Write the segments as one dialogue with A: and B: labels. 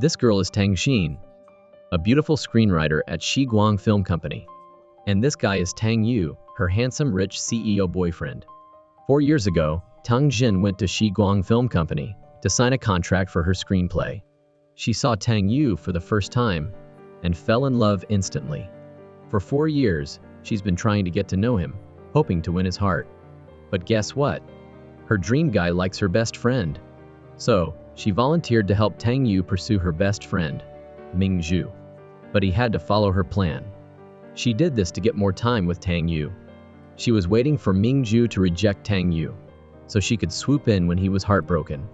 A: This girl is Tang Xin, a beautiful screenwriter at Shiguang Film Company. And this guy is Tang Yu, her handsome rich CEO boyfriend. 4 years ago, Tang Xin went to Shiguang Film Company to sign a contract for her screenplay. She saw Tang Yu for the first time and fell in love instantly. For 4 years, she's been trying to get to know him, hoping to win his heart. But guess what? Her dream guy likes her best friend. So, she volunteered to help Tang Yu pursue her best friend, Ming Zhu. But he had to follow her plan. She did this to get more time with Tang Yu. She was waiting for Ming Zhu to reject Tang Yu, so she could swoop in when he was heartbroken.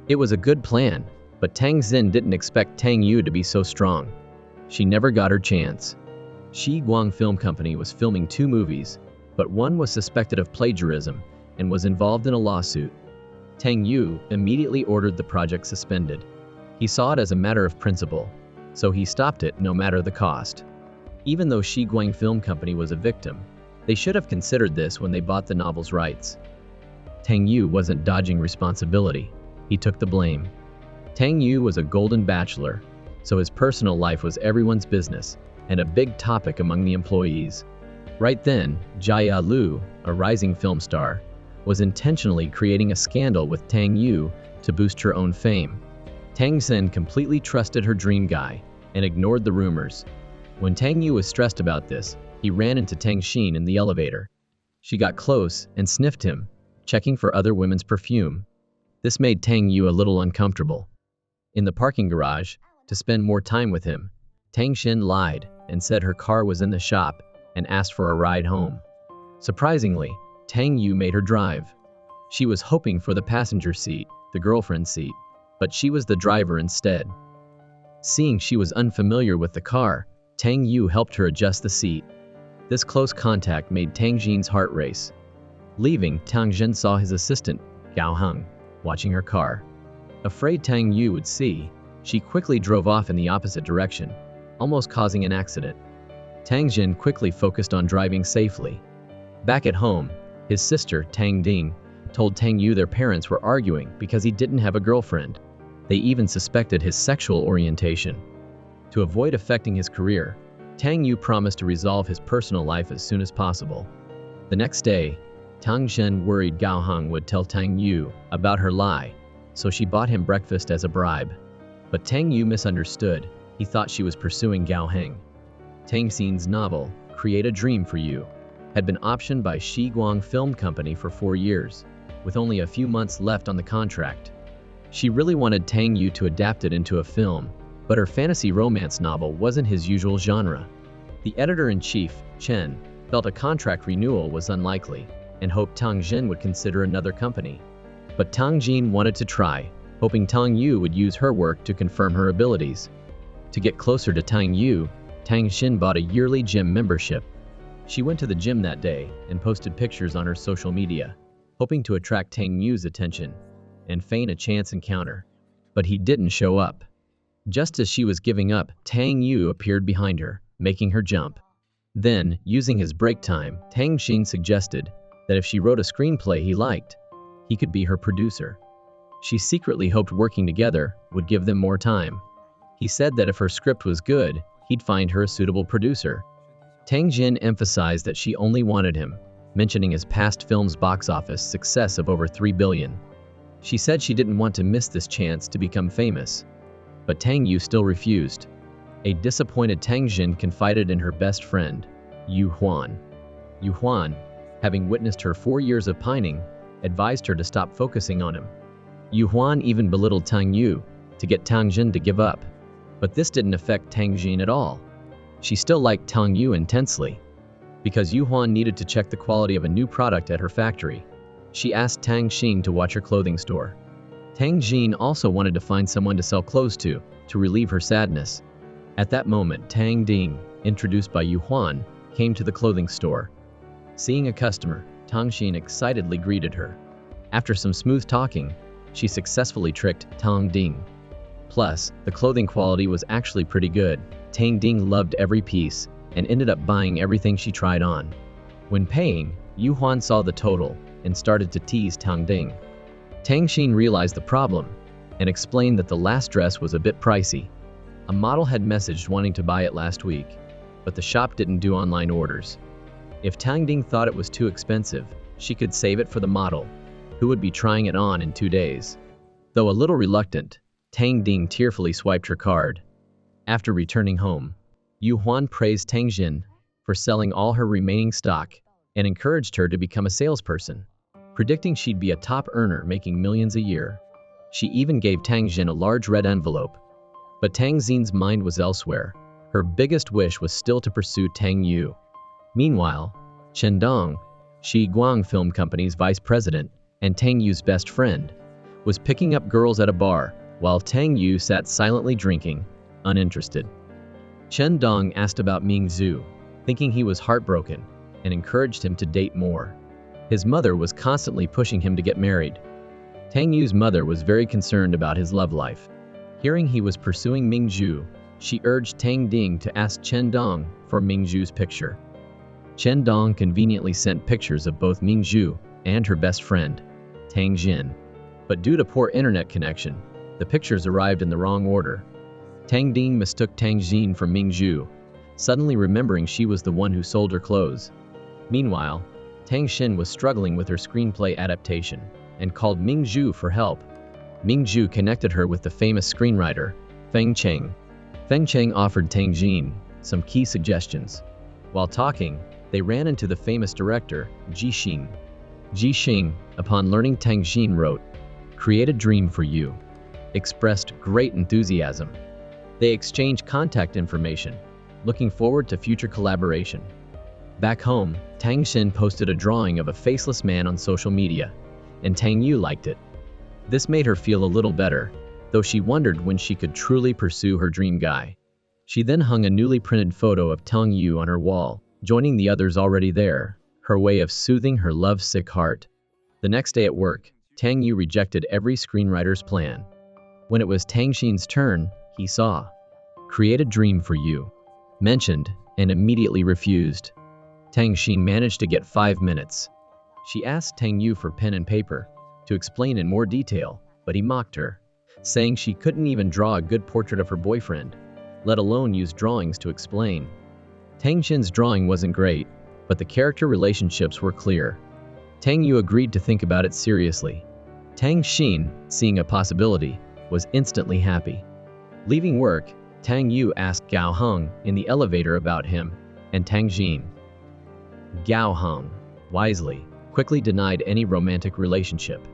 A: It was a good plan, but Tang Xin didn't expect Tang Yu to be so strong. She never got her chance. Shiguang Film Company was filming 2 movies, but one was suspected of plagiarism and was involved in a lawsuit. Tang Yu immediately ordered the project suspended. He saw it as a matter of principle, so he stopped it no matter the cost. Even though Shiguang Film Company was a victim, they should have considered this when they bought the novel's rights. Tang Yu wasn't dodging responsibility. He took the blame. Tang Yu was a golden bachelor, so his personal life was everyone's business and a big topic among the employees. Right then, Jia Lu, a rising film star, was intentionally creating a scandal with Tang Yu to boost her own fame. Tang Xin completely trusted her dream guy and ignored the rumors. When Tang Yu was stressed about this, he ran into Tang Xin in the elevator. She got close and sniffed him, checking for other women's perfume. This made Tang Yu a little uncomfortable. In the parking garage, to spend more time with him, Tang Xin lied and said her car was in the shop and asked for a ride home. Surprisingly, Tang Yu made her drive. She was hoping for the passenger seat, the girlfriend seat, but she was the driver instead. Seeing she was unfamiliar with the car, Tang Yu helped her adjust the seat. This close contact made Tang Xin's heart race. Leaving, Tang Xin saw his assistant, Gao Heng, watching her car. Afraid Tang Yu would see, she quickly drove off in the opposite direction, almost causing an accident. Tang Xin quickly focused on driving safely. Back at home, his sister, Tang Ding, told Tang Yu their parents were arguing because he didn't have a girlfriend. They even suspected his sexual orientation. To avoid affecting his career, Tang Yu promised to resolve his personal life as soon as possible. The next day, Tang Xin worried Gao Heng would tell Tang Yu about her lie, so she bought him breakfast as a bribe. But Tang Yu misunderstood. He thought she was pursuing Gao Heng. Tang Xin's novel, Create a Dream for You, had been optioned by Shiguang Film Company for 4 years, with only a few months left on the contract. She really wanted Tang Yu to adapt it into a film, but her fantasy romance novel wasn't his usual genre. The editor-in-chief, Chen, felt a contract renewal was unlikely and hoped Tang Xin would consider another company. But Tang Xin wanted to try, hoping Tang Yu would use her work to confirm her abilities. To get closer to Tang Yu, Tang Xin bought a yearly gym membership. She went to the gym that day and posted pictures on her social media, hoping to attract Tang Yu's attention and feign a chance encounter. But he didn't show up. Just as she was giving up, Tang Yu appeared behind her, making her jump. Then, using his break time, Tang Xin suggested that if she wrote a screenplay he liked, he could be her producer. She secretly hoped working together would give them more time. He said that if her script was good, he'd find her a suitable producer. Tang Xin emphasized that she only wanted him, mentioning his past film's box office success of over 3 billion. She said she didn't want to miss this chance to become famous. But Tang Yu still refused. A disappointed Tang Xin confided in her best friend, Yu Huan. Yu Huan, having witnessed her 4 years of pining, advised her to stop focusing on him. Yu Huan even belittled Tang Yu to get Tang Xin to give up. But this didn't affect Tang Xin at all. She still liked Tang Yu intensely. Because Yu Huan needed to check the quality of a new product at her factory, she asked Tang Xin to watch her clothing store. Tang Xin also wanted to find someone to sell clothes to relieve her sadness. At that moment, Tang Ding, introduced by Yu Huan, came to the clothing store. Seeing a customer, Tang Xin excitedly greeted her. After some smooth talking, she successfully tricked Tang Ding. Plus, the clothing quality was actually pretty good. Tang Ding loved every piece and ended up buying everything she tried on. When paying, Yu Huan saw the total and started to tease Tang Ding. Tang Xin realized the problem. and explained that the last dress was a bit pricey. A model had messaged wanting to buy it last week, but the shop didn't do online orders. If Tang Ding thought it was too expensive, she could save it for the model, who would be trying it on in 2 days. Though a little reluctant, Tang Ding tearfully swiped her card. After returning home, Yu Huan praised Tang Jin for selling all her remaining stock and encouraged her to become a salesperson, predicting she'd be a top earner making millions a year. She even gave Tang Jin a large red envelope. But Tang Xin's mind was elsewhere. Her biggest wish was still to pursue Tang Yu. Meanwhile, Chen Dong, Shi Guang Film Company's vice president and Tang Yu's best friend, was picking up girls at a bar while Tang Yu sat silently drinking, uninterested. Chen Dong asked about Ming Zhu, thinking he was heartbroken, and encouraged him to date more. His mother was constantly pushing him to get married. Tang Yu's mother was very concerned about his love life. Hearing he was pursuing Ming Zhu, she urged Tang Ding to ask Chen Dong for Ming Zhu's picture. Chen Dong conveniently sent pictures of both Ming Zhu and her best friend, Tang Jin. But due to poor internet connection, the pictures arrived in the wrong order. Tang Ding mistook Tang Jin for Ming Zhu, suddenly remembering she was the one who sold her clothes. Meanwhile, Tang Xin was struggling with her screenplay adaptation and called Ming Zhu for help. Ming Zhu connected her with the famous screenwriter, Feng Cheng. Feng Cheng offered Tang Jin some key suggestions. While talking, they ran into the famous director, Ji Xing. Ji Xing, upon learning Tang Jin wrote, "Create a dream for you," expressed great enthusiasm. They exchanged contact information, looking forward to future collaboration. Back home, Tang Xin posted a drawing of a faceless man on social media, and Tang Yu liked it. This made her feel a little better, though she wondered when she could truly pursue her dream guy. She then hung a newly printed photo of Tang Yu on her wall, joining the others already there, her way of soothing her love-sick heart. The next day at work, Tang Yu rejected every screenwriter's plan. When it was Tang Xin's turn, he saw "Create a dream for you" mentioned and immediately refused. Tang Xin managed to get 5 minutes. She asked Tang Yu for pen and paper to explain in more detail, but he mocked her, saying she couldn't even draw a good portrait of her boyfriend, let alone use drawings to explain. Tang Xin's drawing wasn't great, but the character relationships were clear. Tang Yu agreed to think about it seriously. Tang Xin, seeing a possibility, was instantly happy. Leaving work, Tang Yu asked Gao Heng in the elevator about him and Tang Xin. Gao Heng, wisely, quickly denied any romantic relationship.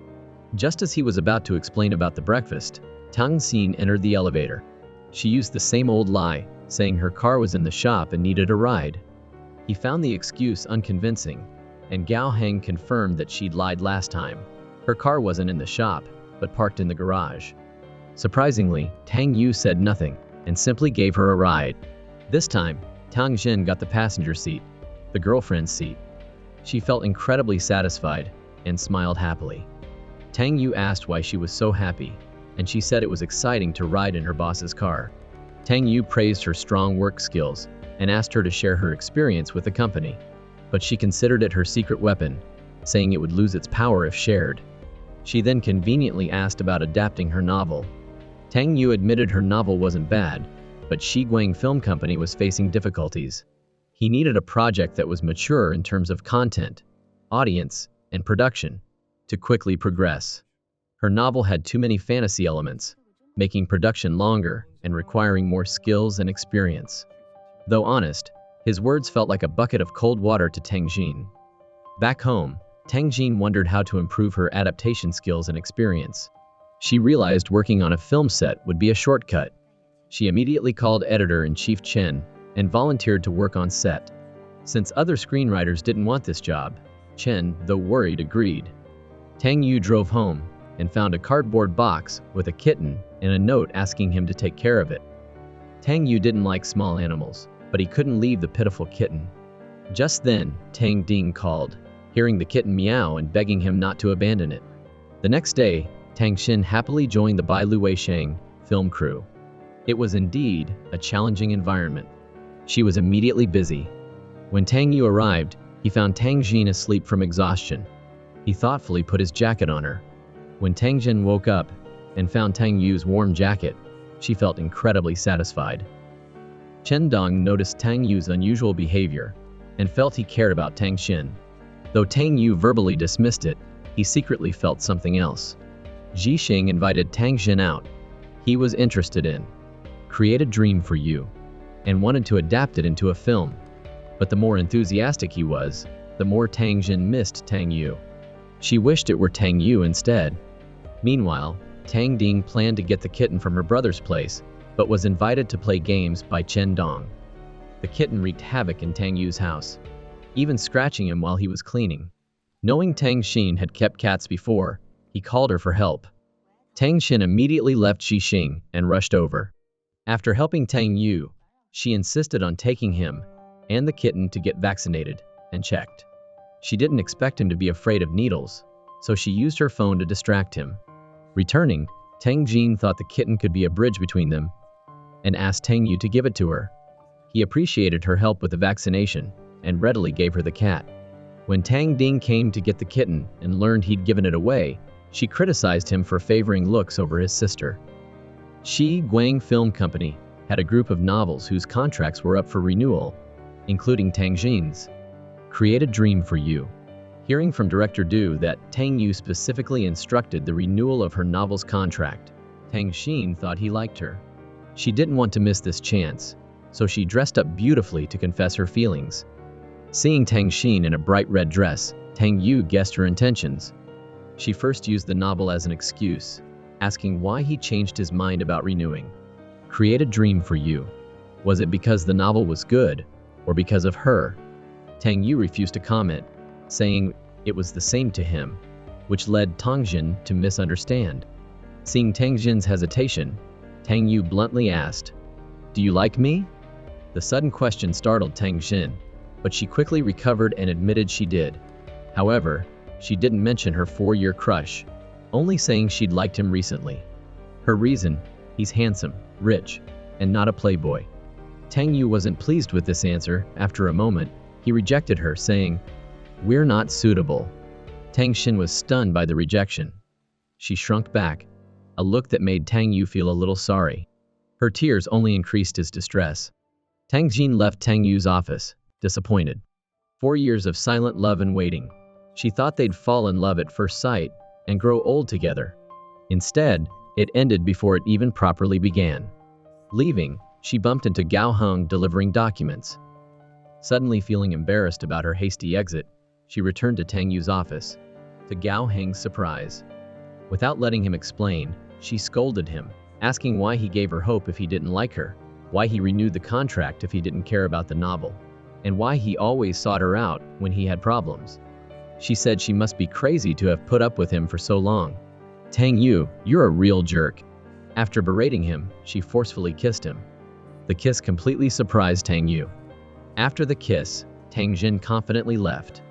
A: Just as he was about to explain about the breakfast, Tang Xin entered the elevator. She used the same old lie, saying her car was in the shop and needed a ride. He found the excuse unconvincing, and Gao Heng confirmed that she'd lied last time. Her car wasn't in the shop, but parked in the garage. Surprisingly, Tang Yu said nothing and simply gave her a ride. This time, Tang Xin got the passenger seat, the girlfriend's seat. She felt incredibly satisfied and smiled happily. Tang Yu asked why she was so happy, and she said it was exciting to ride in her boss's car. Tang Yu praised her strong work skills and asked her to share her experience with the company, but she considered it her secret weapon, saying it would lose its power if shared. She then conveniently asked about adapting her novel. Tang Yu admitted her novel wasn't bad, but Shi Guang Film Company was facing difficulties. He needed a project that was mature in terms of content, audience, and production to quickly progress. Her novel had too many fantasy elements, making production longer and requiring more skills and experience. Though honest, his words felt like a bucket of cold water to Tang Xin. Back home, Tang Xin wondered how to improve her adaptation skills and experience. She realized working on a film set would be a shortcut. She immediately called editor-in-chief Chen and volunteered to work on set. Since other screenwriters didn't want this job, Chen, though worried, agreed. Tang Yu drove home and found a cardboard box with a kitten and a note asking him to take care of it. Tang Yu didn't like small animals, but he couldn't leave the pitiful kitten. Just then, Tang Ding called, hearing the kitten meow and begging him not to abandon it. The next day, Tang Xin happily joined the Bai Luwei Sheng film crew. It was indeed a challenging environment. She was immediately busy. When Tang Yu arrived, he found Tang Xin asleep from exhaustion. He thoughtfully put his jacket on her. When Tang Xin woke up, and found Tang Yu's warm jacket, she felt incredibly satisfied. Chen Dong noticed Tang Yu's unusual behavior and felt he cared about Tang Xin. Though Tang Yu verbally dismissed it, he secretly felt something else. Ji Xing invited Tang Xin out. He was interested in create a dream for you and wanted to adapt it into a film. But the more enthusiastic he was, the more Tang Xin missed Tang Yu. She wished it were Tang Yu instead. Meanwhile, Tang Ding planned to get the kitten from her brother's place, but was invited to play games by Chen Dong. The kitten wreaked havoc in Tang Yu's house, even scratching him while he was cleaning. Knowing Tang Xin had kept cats before, he called her for help. Tang Xin immediately left Ji Xing and rushed over. After helping Tang Yu, she insisted on taking him and the kitten to get vaccinated and checked. She didn't expect him to be afraid of needles, so she used her phone to distract him. Returning, Tang Xin thought the kitten could be a bridge between them and asked Tang Yu to give it to her. He appreciated her help with the vaccination and readily gave her the cat. When Tang Ding came to get the kitten and learned he'd given it away, she criticized him for favoring looks over his sister. Shi Guang Film Company had a group of novels whose contracts were up for renewal, including Tang Xin's Create a Dream for You. Hearing from director Du that Tang Yu specifically instructed the renewal of her novel's contract, Tang Xin thought he liked her. She didn't want to miss this chance, so she dressed up beautifully to confess her feelings. Seeing Tang Xin in a bright red dress, Tang Yu guessed her intentions. She first used the novel as an excuse, asking why he changed his mind about renewing Create a Dream for You. Was it because the novel was good, or because of her? Tang Yu refused to comment, saying it was the same to him, which led Tang Xin to misunderstand. Seeing Tang Xin's hesitation, Tang Yu bluntly asked, "Do you like me?" The sudden question startled Tang Xin, but she quickly recovered and admitted she did. However, she didn't mention her 4-year crush, only saying she'd liked him recently. Her reason: he's handsome, rich, and not a playboy. Tang Yu wasn't pleased with this answer. After a moment, he rejected her, saying, "We're not suitable." Tang Xin was stunned by the rejection. She shrunk back, a look that made Tang Yu feel a little sorry. Her tears only increased his distress. Tang Xin left Tang Yu's office, disappointed. 4 years of silent love and waiting. She thought they'd fall in love at first sight and grow old together. Instead, it ended before it even properly began. Leaving, she bumped into Gao Heng delivering documents. Suddenly feeling embarrassed about her hasty exit, she returned to Tang Yu's office, to Gao Heng's surprise. Without letting him explain, she scolded him, asking why he gave her hope if he didn't like her, why he renewed the contract if he didn't care about the novel, and why he always sought her out when he had problems. She said she must be crazy to have put up with him for so long. "Tang Yu, you're a real jerk." After berating him, she forcefully kissed him. The kiss completely surprised Tang Yu. After the kiss, Tang Xin confidently left.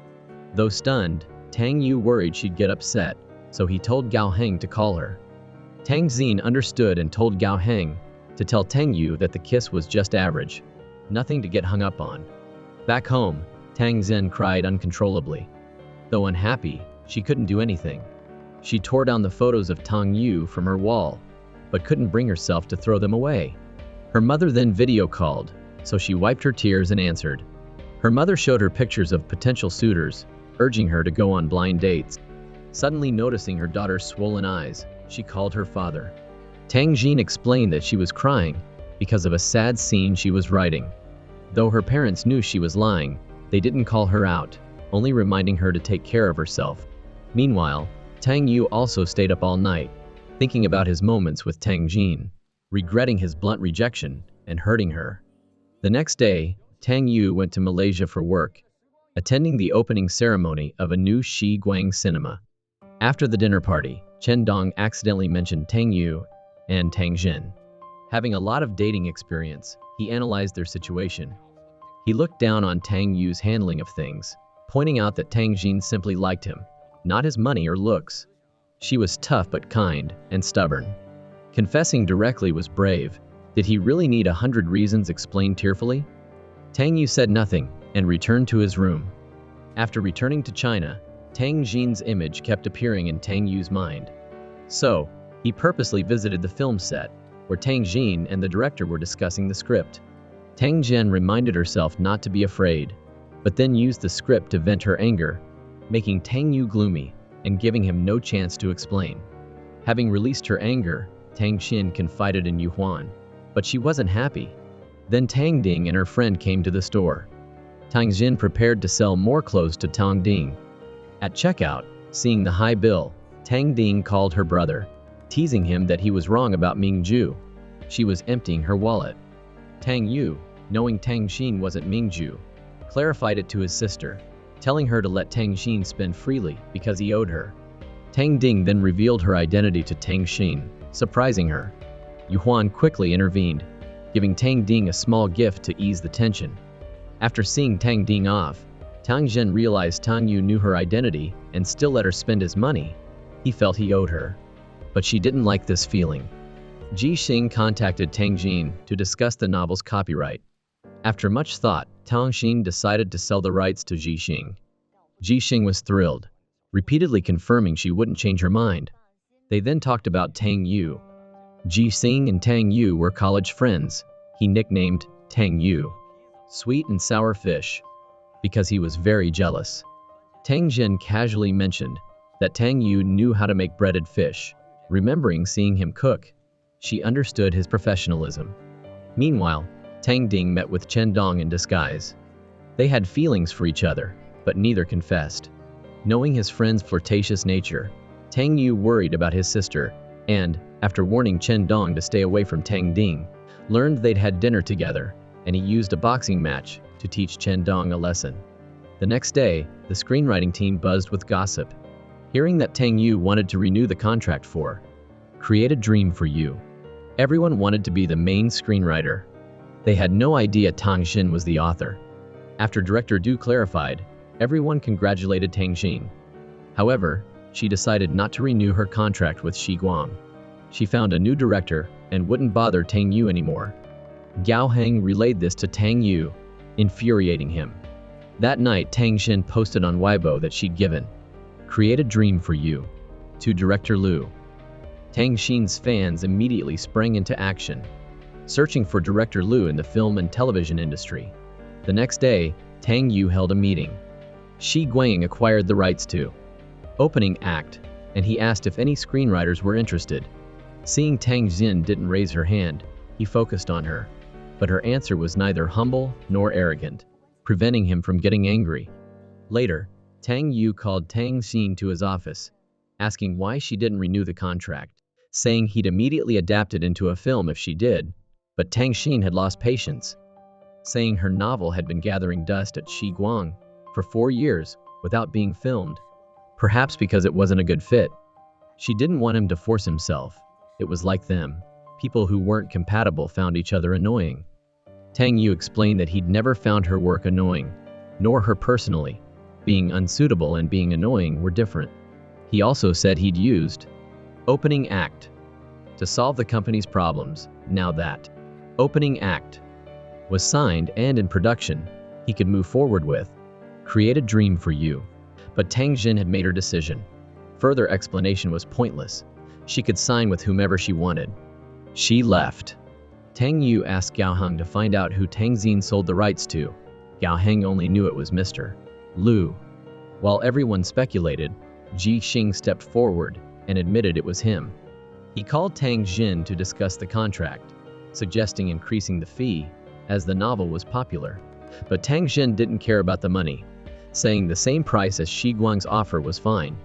A: Though stunned, Tang Yu worried she'd get upset, so he told Gao Heng to call her. Tang Xin understood and told Gao Heng to tell Tang Yu that the kiss was just average, nothing to get hung up on. Back home, Tang Xin cried uncontrollably. Though unhappy, she couldn't do anything. She tore down the photos of Tang Yu from her wall, but couldn't bring herself to throw them away. Her mother then video called, so she wiped her tears and answered. Her mother showed her pictures of potential suitors, urging her to go on blind dates. Suddenly noticing her daughter's swollen eyes, she called her father. Tang Xin explained that she was crying because of a sad scene she was writing. Though her parents knew she was lying, they didn't call her out, only reminding her to take care of herself. Meanwhile, Tang Yu also stayed up all night, thinking about his moments with Tang Xin, regretting his blunt rejection and hurting her. The next day, Tang Yu went to Malaysia for work, attending the opening ceremony of a new Shi Guang cinema. After the dinner party, Chen Dong accidentally mentioned Tang Yu and Tang Xin. Having a lot of dating experience, he analyzed their situation. He looked down on Tang Yu's handling of things, pointing out that Tang Xin simply liked him, not his money or looks. She was tough but kind and stubborn. Confessing directly was brave. Did he really need 100 reasons explained tearfully? Tang Yu said nothing and returned to his room. After returning to China, Tang Xin's image kept appearing in Tang Yu's mind. So, He purposely visited the film set, where Tang Jin and the director were discussing the script. Tang Jin reminded herself not to be afraid, but then used the script to vent her anger, making Tang Yu gloomy and giving him no chance to explain. Having released her anger, Tang Xin confided in Yu Huan, but she wasn't happy. Then Tang Ding and her friend came to the store. Tang Xin prepared to sell more clothes to Tang Ding. At checkout, seeing the high bill, Tang Ding called her brother, teasing him that he was wrong about Mingju. She was emptying her wallet. Tang Yu, knowing Tang Xin wasn't Mingju, clarified it to his sister, telling her to let Tang Xin spend freely because he owed her. Tang Ding then revealed her identity to Tang Xin, surprising her. Yu Huan quickly intervened, giving Tang Ding a small gift to ease the tension. After seeing Tang Ding off, Tang Zhen realized Tang Yu knew her identity and still let her spend his money. He felt he owed her. But she didn't like this feeling. Ji Xing contacted Tang Jin to discuss the novel's copyright. After much thought, Tang Xin decided to sell the rights to Ji Xing. Ji Xing was thrilled, repeatedly confirming she wouldn't change her mind. They then talked about Tang Yu. Ji Xing and Tang Yu were college friends. He nicknamed Tang Yu sweet and sour fish because he was very jealous. Tang Jin casually mentioned that Tang Yu knew how to make breaded fish. Remembering seeing him cook, she understood his professionalism. Meanwhile, Tang Ding met with Chen Dong in disguise. They had feelings for each other, but neither confessed. Knowing his friend's flirtatious nature, Tang Yu worried about his sister and, after warning Chen Dong to stay away from Tang Ding, learned they'd had dinner together, and he used a boxing match to teach Chen Dong a lesson. The next day, the screenwriting team buzzed with gossip. Hearing that Tang Yu wanted to renew the contract for Create a Dream for You, everyone wanted to be the main screenwriter. They had no idea Tang Xin was the author. After director Du clarified, everyone congratulated Tang Xin. However, she decided not to renew her contract with Shi Guang. She found a new director and wouldn't bother Tang Yu anymore. Gao Heng relayed this to Tang Yu, infuriating him. That night, Tang Xin posted on Weibo that she'd given Create a Dream for You to director Liu. Tang Xin's fans immediately sprang into action, searching for director Liu in the film and television industry. The next day, Tang Yu held a meeting. Shi Guang acquired the rights to Opening Act, and he asked if any screenwriters were interested. Seeing Tang Xin didn't raise her hand, he focused on her. But her answer was neither humble nor arrogant, preventing him from getting angry. Later, Tang Yu called Tang Xin to his office, asking why she didn't renew the contract, saying he'd immediately adapt it into a film if she did. But Tang Xin had lost patience, saying her novel had been gathering dust at Shi Guang for 4 years without being filmed, perhaps because it wasn't a good fit. She didn't want him to force himself. It was like them. People who weren't compatible found each other annoying. Tang Yu explained that he'd never found her work annoying, nor her personally. Being unsuitable and being annoying were different. He also said he'd used Opening Act to solve the company's problems. Now that Opening Act was signed and in production, he could move forward with Create a Dream for You. But Tang Xin had made her decision. Further explanation was pointless. She could sign with whomever she wanted. She left. Tang Yu asked Gao Heng to find out who Tang Xin sold the rights to. Gao Heng only knew it was Mr. Liu. While everyone speculated, Ji Xing stepped forward and admitted it was him. He called Tang Xin to discuss the contract, suggesting increasing the fee, as the novel was popular. But Tang Xin didn't care about the money, saying the same price as Shi Guang's offer was fine.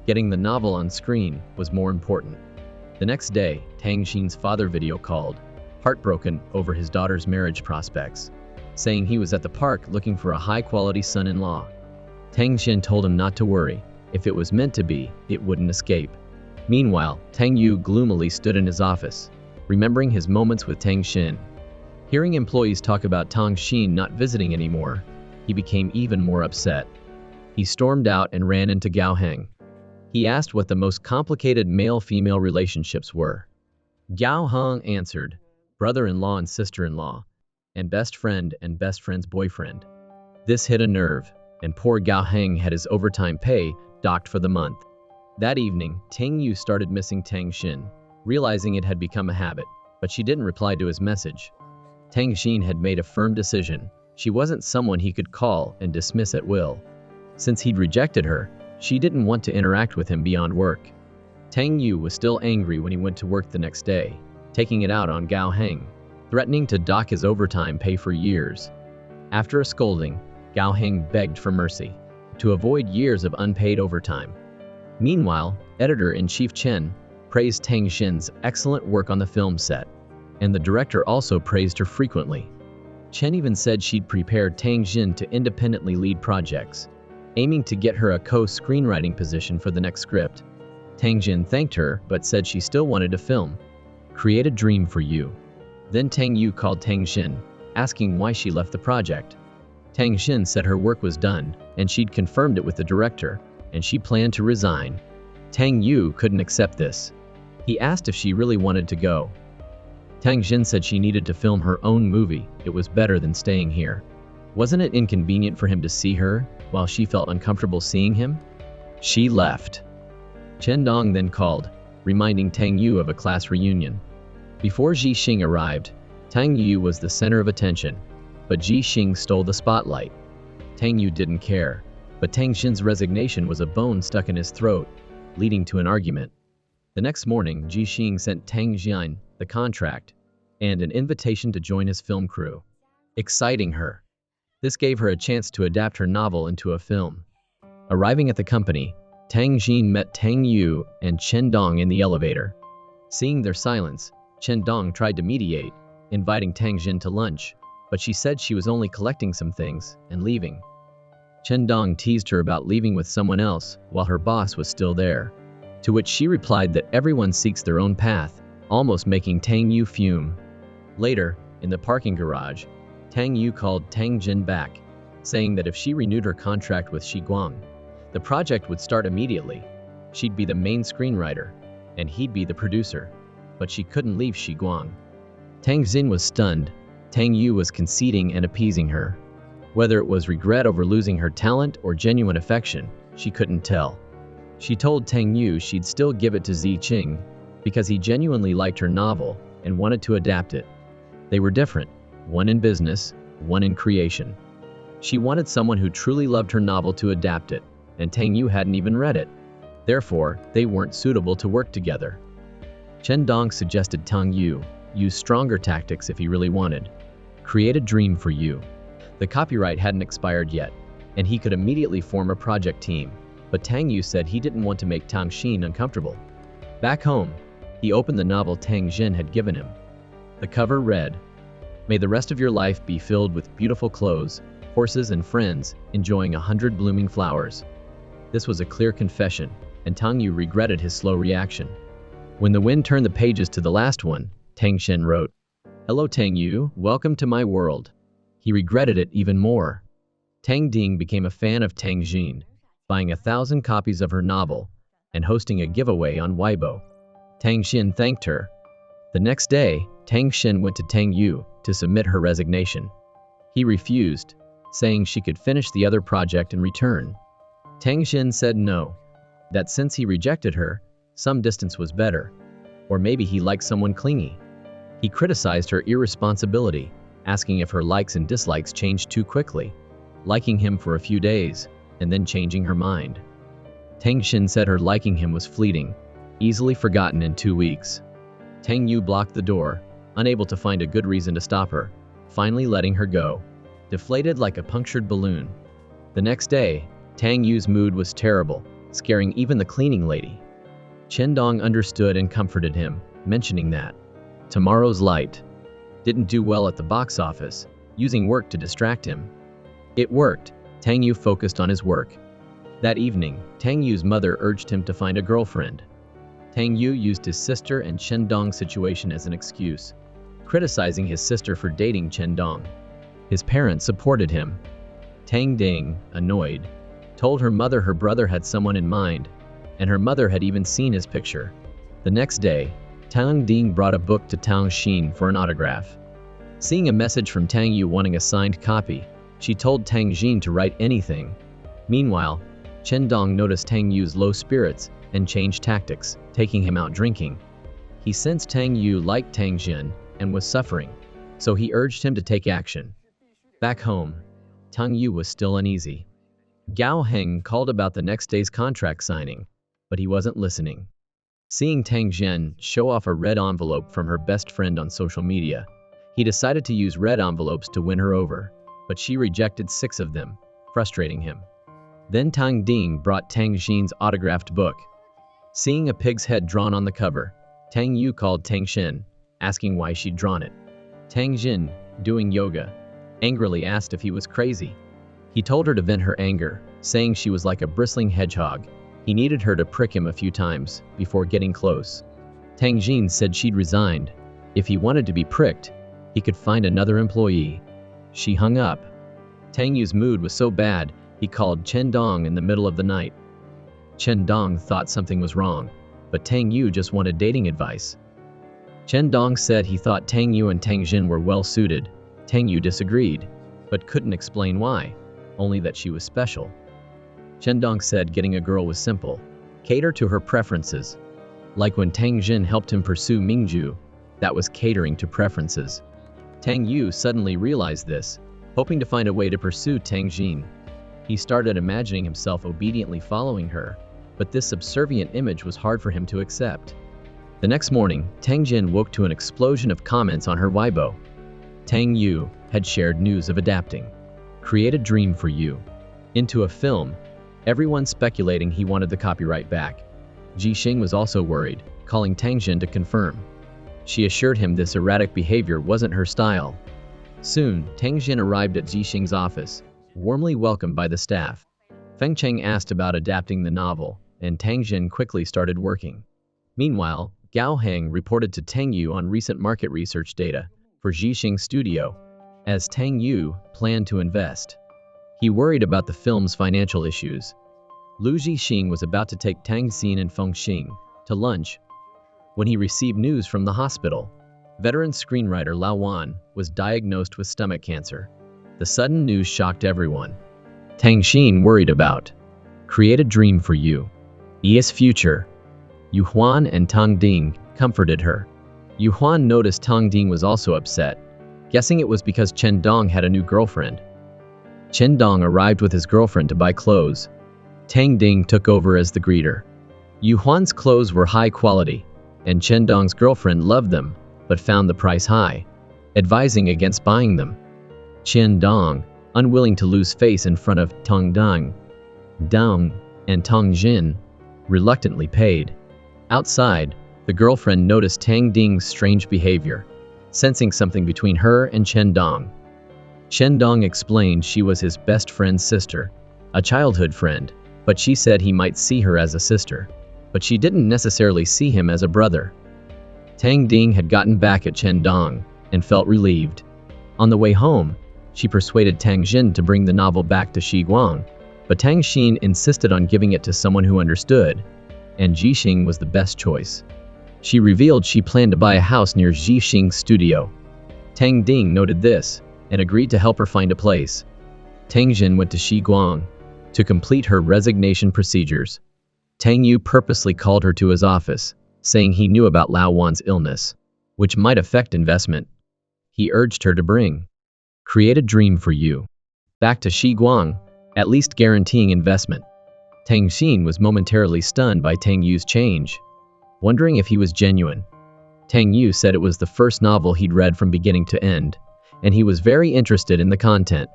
A: Getting the novel on screen was more important. The next day, Tang Xin's father video called, heartbroken over his daughter's marriage prospects, saying he was at the park looking for a high-quality son-in-law. Tang Xin told him not to worry. If it was meant to be, it wouldn't escape. Meanwhile, Tang Yu gloomily stood in his office, remembering his moments with Tang Xin. Hearing employees talk about Tang Xin not visiting anymore, he became even more upset. He stormed out and ran into Gao Heng. He asked what the most complicated male-female relationships were. Gao Heng answered, brother-in-law and sister-in-law, and best friend and best friend's boyfriend. This hit a nerve, and poor Gao Heng had his overtime pay docked for the month. That evening, Tang Yu started missing Tang Xin. realizing it had become a habit, but she didn't reply to his message. Tang Xin had made a firm decision. She wasn't someone he could call and dismiss at will. Since he'd rejected her, she didn't want to interact with him beyond work. Tang Yu was still angry when he went to work the next day, taking it out on Gao Heng, threatening to dock his overtime pay for years. After a scolding, Gao Heng begged for mercy, to avoid years of unpaid overtime. Meanwhile, Editor-in-Chief Chen praised Tang Xin's excellent work on the film set, and the director also praised her frequently. Chen even said she'd prepared Tang Xin to independently lead projects, aiming to get her a co-screenwriting position for the next script. Tang Xin thanked her but said she still wanted to film. Create a dream for you. Then Tang Yu called Tang Xin, asking why she left the project. Tang Xin said her work was done, and she'd confirmed it with the director, and she planned to resign. Tang Yu couldn't accept this. He asked if she really wanted to go. Tang Xin said she needed to film her own movie. It was better than staying here. Wasn't it inconvenient for him to see her, while she felt uncomfortable seeing him? She left. Chen Dong then called, reminding Tang Yu of a class reunion. Before Ji Xing arrived, Tang Yu was the center of attention, but Ji Xing stole the spotlight. Tang Yu didn't care, but Tang Xin's resignation was a bone stuck in his throat, leading to an argument. The next morning, Ji Xing sent Tang Jian the contract and an invitation to join his film crew, exciting her. This gave her a chance to adapt her novel into a film. Arriving at the company, Tang Xin met Tang Yu and Chen Dong in the elevator. Seeing their silence, Chen Dong tried to mediate, inviting Tang Xin to lunch, but she said she was only collecting some things and leaving. Chen Dong teased her about leaving with someone else while her boss was still there, to which she replied that everyone seeks their own path, almost making Tang Yu fume. Later, in the parking garage, Tang Yu called Tang Xin back, saying that if she renewed her contract with Guang, the project would start immediately. She'd be the main screenwriter, and he'd be the producer, but she couldn't leave Guang. Tang Xin was stunned. Tang Yu was conceding and appeasing her. Whether it was regret over losing her talent or genuine affection, she couldn't tell. She told Tang Yu she'd still give it to Zi Qing, because he genuinely liked her novel and wanted to adapt it. They were different, one in business, one in creation. She wanted someone who truly loved her novel to adapt it, and Tang Yu hadn't even read it. Therefore, they weren't suitable to work together. Chen Dong suggested Tang Yu use stronger tactics if he really wanted. Create a dream for you. The copyright hadn't expired yet, and he could immediately form a project team, but Tang Yu said he didn't want to make Tang Xin uncomfortable. Back home, he opened the novel Tang Xin had given him. The cover read, "May the rest of your life be filled with beautiful clothes, horses and friends, enjoying 100 blooming flowers." This was a clear confession, and Tang Yu regretted his slow reaction. When the wind turned the pages to the last one, Tang Xin wrote, "Hello Tang Yu, welcome to my world." He regretted it even more. Tang Ding became a fan of Tang Xin, buying 1,000 copies of her novel and hosting a giveaway on Weibo. Tang Xin thanked her. The next day, Tang Xin went to Tang Yu to submit her resignation. He refused, saying she could finish the other project and return. Tang Xin said no, that since he rejected her, some distance was better, or maybe he liked someone clingy. He criticized her irresponsibility, asking if her likes and dislikes changed too quickly, liking him for a few days, and then changing her mind. Tang Xin said her liking him was fleeting, easily forgotten in 2 weeks. Tang Yu blocked the door, unable to find a good reason to stop her, finally letting her go, deflated like a punctured balloon. The next day, Tang Yu's mood was terrible, scaring even the cleaning lady. Chen Dong understood and comforted him, mentioning that Tomorrow's Light didn't do well at the box office, using work to distract him. It worked. Tang Yu focused on his work. That evening, Tang Yu's mother urged him to find a girlfriend. Tang Yu used his sister and Chen Dong's situation as an excuse, criticizing his sister for dating Chen Dong. His parents supported him. Tang Ding, annoyed, told her mother her brother had someone in mind, and her mother had even seen his picture. The next day, Tang Ding brought a book to Tang Xin for an autograph. Seeing a message from Tang Yu wanting a signed copy, she told Tang Xin to write anything. Meanwhile, Chen Dong noticed Tang Yu's low spirits and changed tactics, taking him out drinking. He sensed Tang Yu liked Tang Jin and was suffering, so he urged him to take action. Back home, Tang Yu was still uneasy. Gao Heng called about the next day's contract signing, but he wasn't listening. Seeing Tang Jin show off a red envelope from her best friend on social media, he decided to use red envelopes to win her over, but she rejected 6 of them, frustrating him. Then Tang Ding brought Tang Jin's autographed book. Seeing a pig's head drawn on the cover, Tang Yu called Tang Xin, asking why she'd drawn it. Tang Jin, doing yoga, angrily asked if he was crazy. He told her to vent her anger, saying she was like a bristling hedgehog. He needed her to prick him a few times before getting close. Tang Jin said she'd resigned. If he wanted to be pricked, he could find another employee. She hung up. Tang Yu's mood was so bad, he called Chen Dong in the middle of the night. Chen Dong thought something was wrong, but Tang Yu just wanted dating advice. Chen Dong said he thought Tang Yu and Tang Jin were well suited. Tang Yu disagreed, but couldn't explain why, only that she was special. Chen Dong said getting a girl was simple. Cater to her preferences. Like when Tang Jin helped him pursue Mingju, that was catering to preferences. Tang Yu suddenly realized this, hoping to find a way to pursue Tang Jin. He started imagining himself obediently following her, but this subservient image was hard for him to accept. The next morning, Tang Jin woke to an explosion of comments on her Weibo. Tang Yu had shared news of adapting Create a Dream for You into a film, everyone speculating he wanted the copyright back. Jixing was also worried, calling Tang Jin to confirm. She assured him this erratic behavior wasn't her style. Soon, Tang Jin arrived at Jixing's office, warmly welcomed by the staff. Feng Cheng asked about adapting the novel, and Tang Jin quickly started working. Meanwhile, Gao Heng reported to Tang Yu on recent market research data for Jixing's studio, as Tang Yu planned to invest. He worried about the film's financial issues. Lu Jixing was about to take Tang Xin and Feng Xing to lunch when he received news from the hospital. Veteran screenwriter Lao Wan was diagnosed with stomach cancer. The sudden news shocked everyone. Tang Xin worried about Create a Dream for You. Yi's future. Yu Huan and Tang Ding comforted her. Yu Huan noticed Tang Ding was also upset, guessing it was because Chen Dong had a new girlfriend. Chen Dong arrived with his girlfriend to buy clothes. Tang Ding took over as the greeter. Yu Huan's clothes were high quality, and Chen Dong's girlfriend loved them, but found the price high, advising against buying them. Chen Dong, unwilling to lose face in front of Tang Dong, and Tang Jin, reluctantly paid. Outside, the girlfriend noticed Tang Ding's strange behavior, sensing something between her and Chen Dong. Chen Dong explained she was his best friend's sister, a childhood friend, but she said he might see her as a sister, but she didn't necessarily see him as a brother. Tang Ding had gotten back at Chen Dong and felt relieved. On the way home, she persuaded Tang Jin to bring the novel back to Shiguang, but Tang Xin insisted on giving it to someone who understood, and Jixing was the best choice. She revealed she planned to buy a house near Jixing's studio. Tang Ding noted this and agreed to help her find a place. Tang Jin went to Shiguang to complete her resignation procedures. Tang Yu purposely called her to his office, saying he knew about Lao Wan's illness, which might affect investment. He urged her to bring Create a Dream for You back to Shiguang, at least guaranteeing investment. Tang Xin was momentarily stunned by Tang Yu's change, wondering if he was genuine. Tang Yu said it was the first novel he'd read from beginning to end, and he was very interested in the content.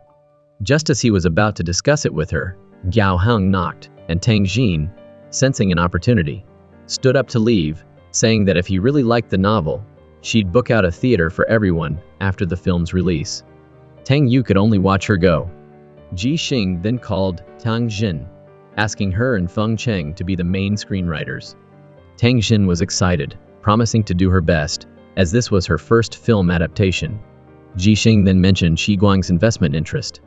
A: Just as he was about to discuss it with her, Gao Heng knocked, and Tang Xin, sensing an opportunity, stood up to leave, saying that if he really liked the novel, she'd book out a theater for everyone after the film's release. Tang Yu could only watch her go. Jixing then called Tang Jin, asking her and Feng Cheng to be the main screenwriters. Tang Jin was excited, promising to do her best, as this was her first film adaptation. Jixing then mentioned Shiguang's investment interest.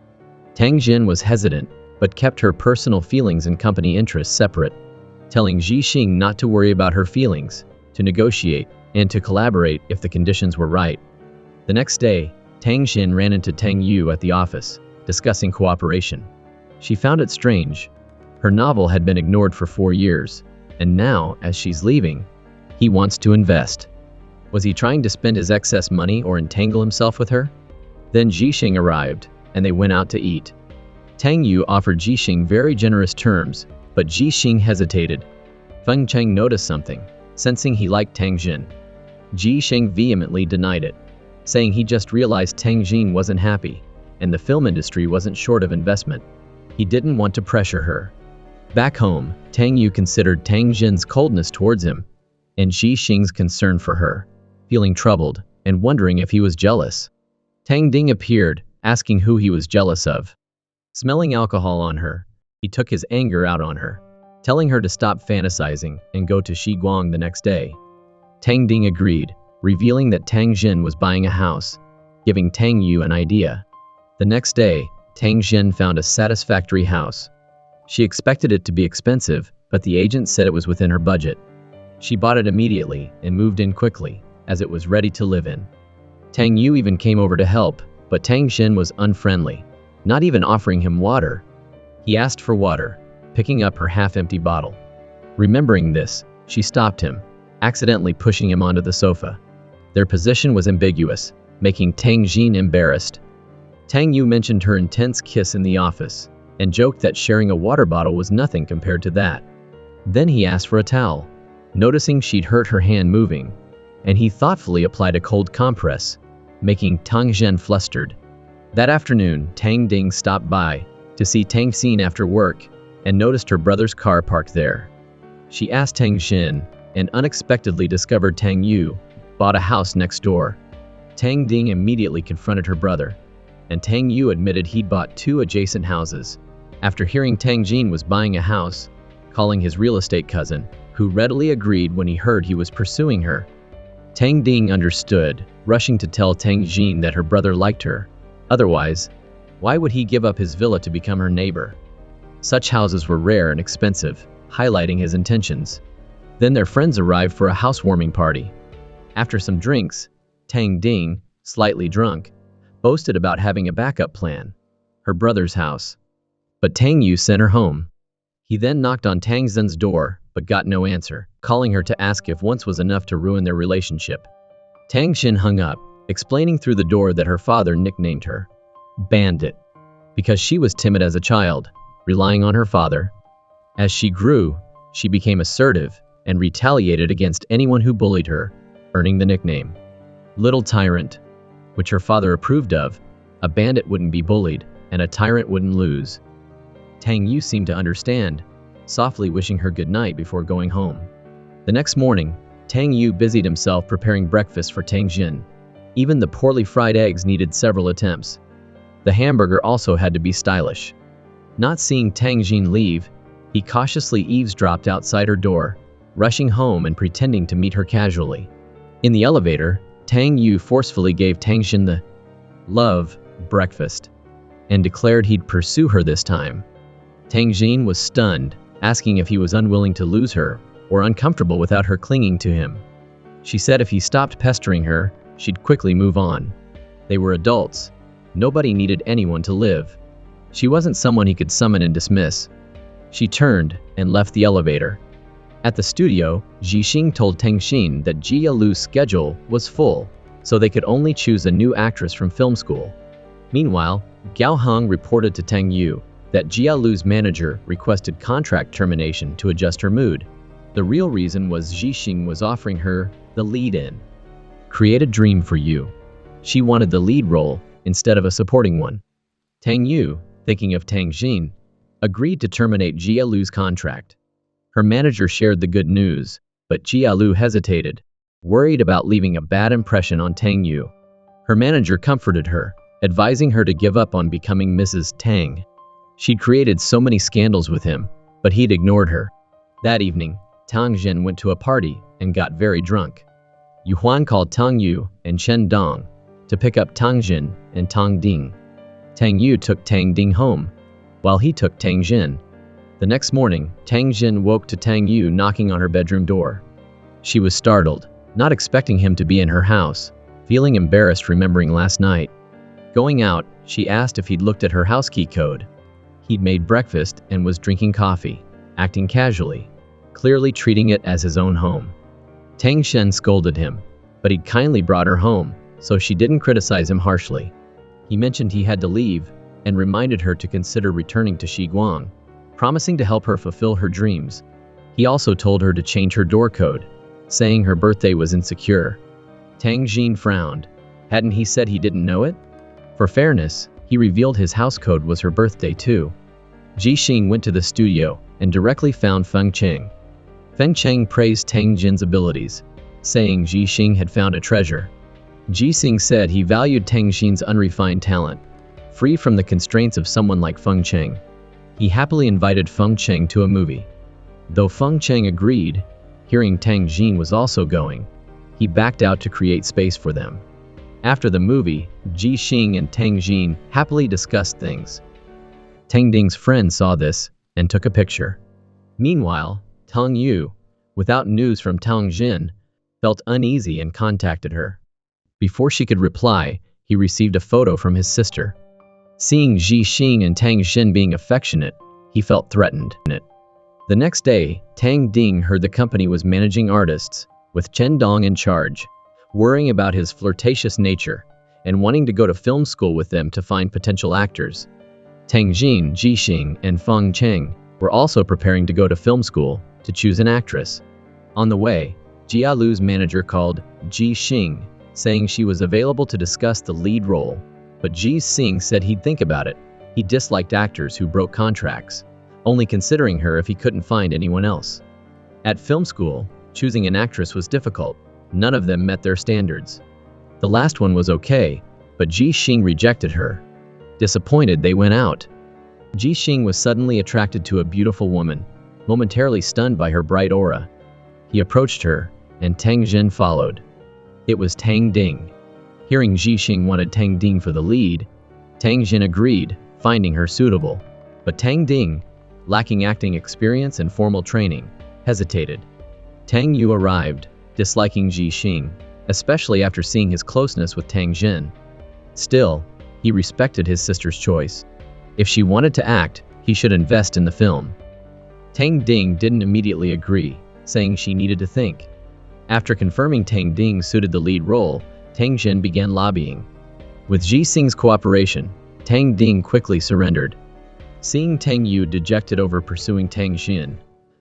A: Tang Jin was hesitant, but kept her personal feelings and company interests separate, telling Jixing not to worry about her feelings, to negotiate, and to collaborate if the conditions were right. The next day, Tang Jin ran into Tang Yu at the office, discussing cooperation. She found it strange. Her novel had been ignored for 4 years, and now, as she's leaving, he wants to invest. Was he trying to spend his excess money or entangle himself with her? Then Jixing arrived, and they went out to eat. Tang Yu offered Jixing very generous terms, but Jixing hesitated. Feng Cheng noticed something, sensing he liked Tang Jin. Jixing vehemently denied it, saying he just realized Tang Jin wasn't happy, and the film industry wasn't short of investment. He didn't want to pressure her. Back home, Tang Yu considered Tang Jin's coldness towards him, and Jixing's concern for her, feeling troubled and wondering if he was jealous. Tang Ding appeared, asking who he was jealous of. Smelling alcohol on her, he took his anger out on her, telling her to stop fantasizing and go to Shiguang the next day. Tang Ding agreed, revealing that Tang Jin was buying a house, giving Tang Yu an idea. The next day, Tang Jin found a satisfactory house. She expected it to be expensive, but the agent said it was within her budget. She bought it immediately and moved in quickly, as it was ready to live in. Tang Yu even came over to help, but Tang Jin was unfriendly, not even offering him water. He asked for water, picking up her half-empty bottle. Remembering this, she stopped him, accidentally pushing him onto the sofa. Their position was ambiguous, making Tang Jin embarrassed. Tang Yu mentioned her intense kiss in the office, and joked that sharing a water bottle was nothing compared to that. Then he asked for a towel, noticing she'd hurt her hand moving, and he thoughtfully applied a cold compress, making Tang Jin flustered. That afternoon, Tang Ding stopped by to see Tang Xin after work and noticed her brother's car parked there. She asked Tang Xin and unexpectedly discovered Tang Yu bought a house next door. Tang Ding immediately confronted her brother, and Tang Yu admitted he'd bought 2 adjacent houses after hearing Tang Jin was buying a house, calling his real estate cousin, who readily agreed when he heard he was pursuing her. Tang Ding understood, rushing to tell Tang Jin that her brother liked her. Otherwise, why would he give up his villa to become her neighbor? Such houses were rare and expensive, highlighting his intentions. Then their friends arrived for a housewarming party. After some drinks, Tang Ding, slightly drunk, boasted about having a backup plan, her brother's house. But Tang Yu sent her home. He then knocked on Tang Zhen's door, but got no answer, calling her to ask if once was enough to ruin their relationship. Tang Xin hung up, explaining through the door that her father nicknamed her Bandit, because she was timid as a child, relying on her father. As she grew, she became assertive and retaliated against anyone who bullied her, earning the nickname Little Tyrant, which her father approved of. A bandit wouldn't be bullied, and a tyrant wouldn't lose. Tang Yu seemed to understand, softly wishing her good night before going home. The next morning, Tang Yu busied himself preparing breakfast for Tang Jin. Even the poorly fried eggs needed several attempts. The hamburger also had to be stylish. Not seeing Tang Jin leave, he cautiously eavesdropped outside her door, rushing home and pretending to meet her casually. In the elevator, Tang Yu forcefully gave Tang Jin the love breakfast and declared he'd pursue her this time. Tang Jin was stunned, asking if he was unwilling to lose her or uncomfortable without her clinging to him. She said if he stopped pestering her, she'd quickly move on. They were adults. Nobody needed anyone to live. She wasn't someone he could summon and dismiss. She turned and left the elevator. At the studio, Jixing told Tang Xin that Jia Lu's schedule was full, so they could only choose a new actress from film school. Meanwhile, Gao Heng reported to Tang Yu that Jia Lu's manager requested contract termination to adjust her mood. The real reason was Jixing was offering her the lead-in. Create a dream for you. She wanted the lead role instead of a supporting one. Tang Yu, thinking of Tang Xin, agreed to terminate Jia Lu's contract. Her manager shared the good news, but Jia Lu hesitated, worried about leaving a bad impression on Tang Yu. Her manager comforted her, advising her to give up on becoming Mrs. Tang. She'd created so many scandals with him, but he'd ignored her. That evening, Tang Jin went to a party and got very drunk. Yu Huan called Tang Yu and Chen Dong to pick up Tang Jin and Tang Ding. Tang Yu took Tang Ding home, while he took Tang Jin. The next morning, Tang Jin woke to Tang Yu knocking on her bedroom door. She was startled, not expecting him to be in her house, feeling embarrassed remembering last night. Going out, she asked if he'd looked at her house key code. He'd made breakfast and was drinking coffee, acting casually, clearly treating it as his own home. Tang Shen scolded him, but he'd kindly brought her home, so she didn't criticize him harshly. He mentioned he had to leave and reminded her to consider returning to Shiguang, promising to help her fulfill her dreams. He also told her to change her door code, saying her birthday was insecure. Tang Jin frowned. Hadn't he said he didn't know it? For fairness, he revealed his house code was her birthday too. Ji Xing went to the studio and directly found Feng Cheng. Feng Cheng praised Tang Jin's abilities, saying Ji Xing had found a treasure. Ji Xing said he valued Tang Jin's unrefined talent, free from the constraints of someone like Feng Cheng. He happily invited Feng Cheng to a movie. Though Feng Cheng agreed, hearing Tang Jin was also going, he backed out to create space for them. After the movie, Ji Xing and Tang Jin happily discussed things. Tang Ding's friend saw this and took a picture. Meanwhile, Tang Yu, without news from Tang Jin, felt uneasy and contacted her. Before she could reply, he received a photo from his sister. Seeing Ji Xing and Tang Jin being affectionate, he felt threatened. The next day, Tang Ding heard the company was managing artists, with Chen Dong in charge, worrying about his flirtatious nature and wanting to go to film school with them to find potential actors. Tang Jin, Ji Xing, and Feng Cheng were also preparing to go to film school to choose an actress. On the way, Jia Lu's manager called Ji Xing, saying she was available to discuss the lead role, but Ji Xing said he'd think about it. He disliked actors who broke contracts, only considering her if he couldn't find anyone else. At film school, choosing an actress was difficult. None of them met their standards. The last one was okay, but Ji Xing rejected her. Disappointed, they went out. Ji Xing was suddenly attracted to a beautiful woman, momentarily stunned by her bright aura. He approached her, and Tang Jin followed. It was Tang Ding. Hearing Ji Xing wanted Tang Ding for the lead, Tang Jin agreed, finding her suitable. But Tang Ding, lacking acting experience and formal training, hesitated. Tang Yu arrived, disliking Ji Xing, especially after seeing his closeness with Tang Jin. Still, he respected his sister's choice. If she wanted to act, he should invest in the film. Tang Ding didn't immediately agree, saying she needed to think. After confirming Tang Ding suited the lead role, Tang Jin began lobbying. With Ji Xing's cooperation, Tang Ding quickly surrendered. Seeing Tang Yu dejected over pursuing Tang Jin,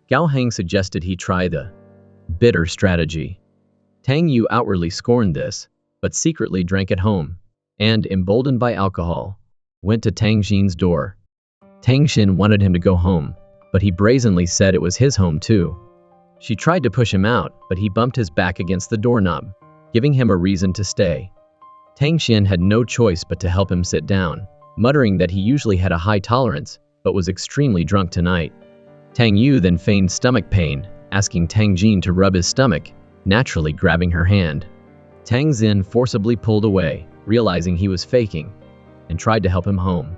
A: Gao Heng suggested he try the bitter strategy. Tang Yu outwardly scorned this, but secretly drank at home, and, emboldened by alcohol, went to Tang Jin's door. Tang Jin wanted him to go home, but he brazenly said it was his home too. She tried to push him out, but he bumped his back against the doorknob, giving him a reason to stay. Tang Jin had no choice but to help him sit down, muttering that he usually had a high tolerance, but was extremely drunk tonight. Tang Yu then feigned stomach pain, asking Tang Jin to rub his stomach, naturally grabbing her hand. Tang Jin forcibly pulled away, realizing he was faking, and tried to help him home.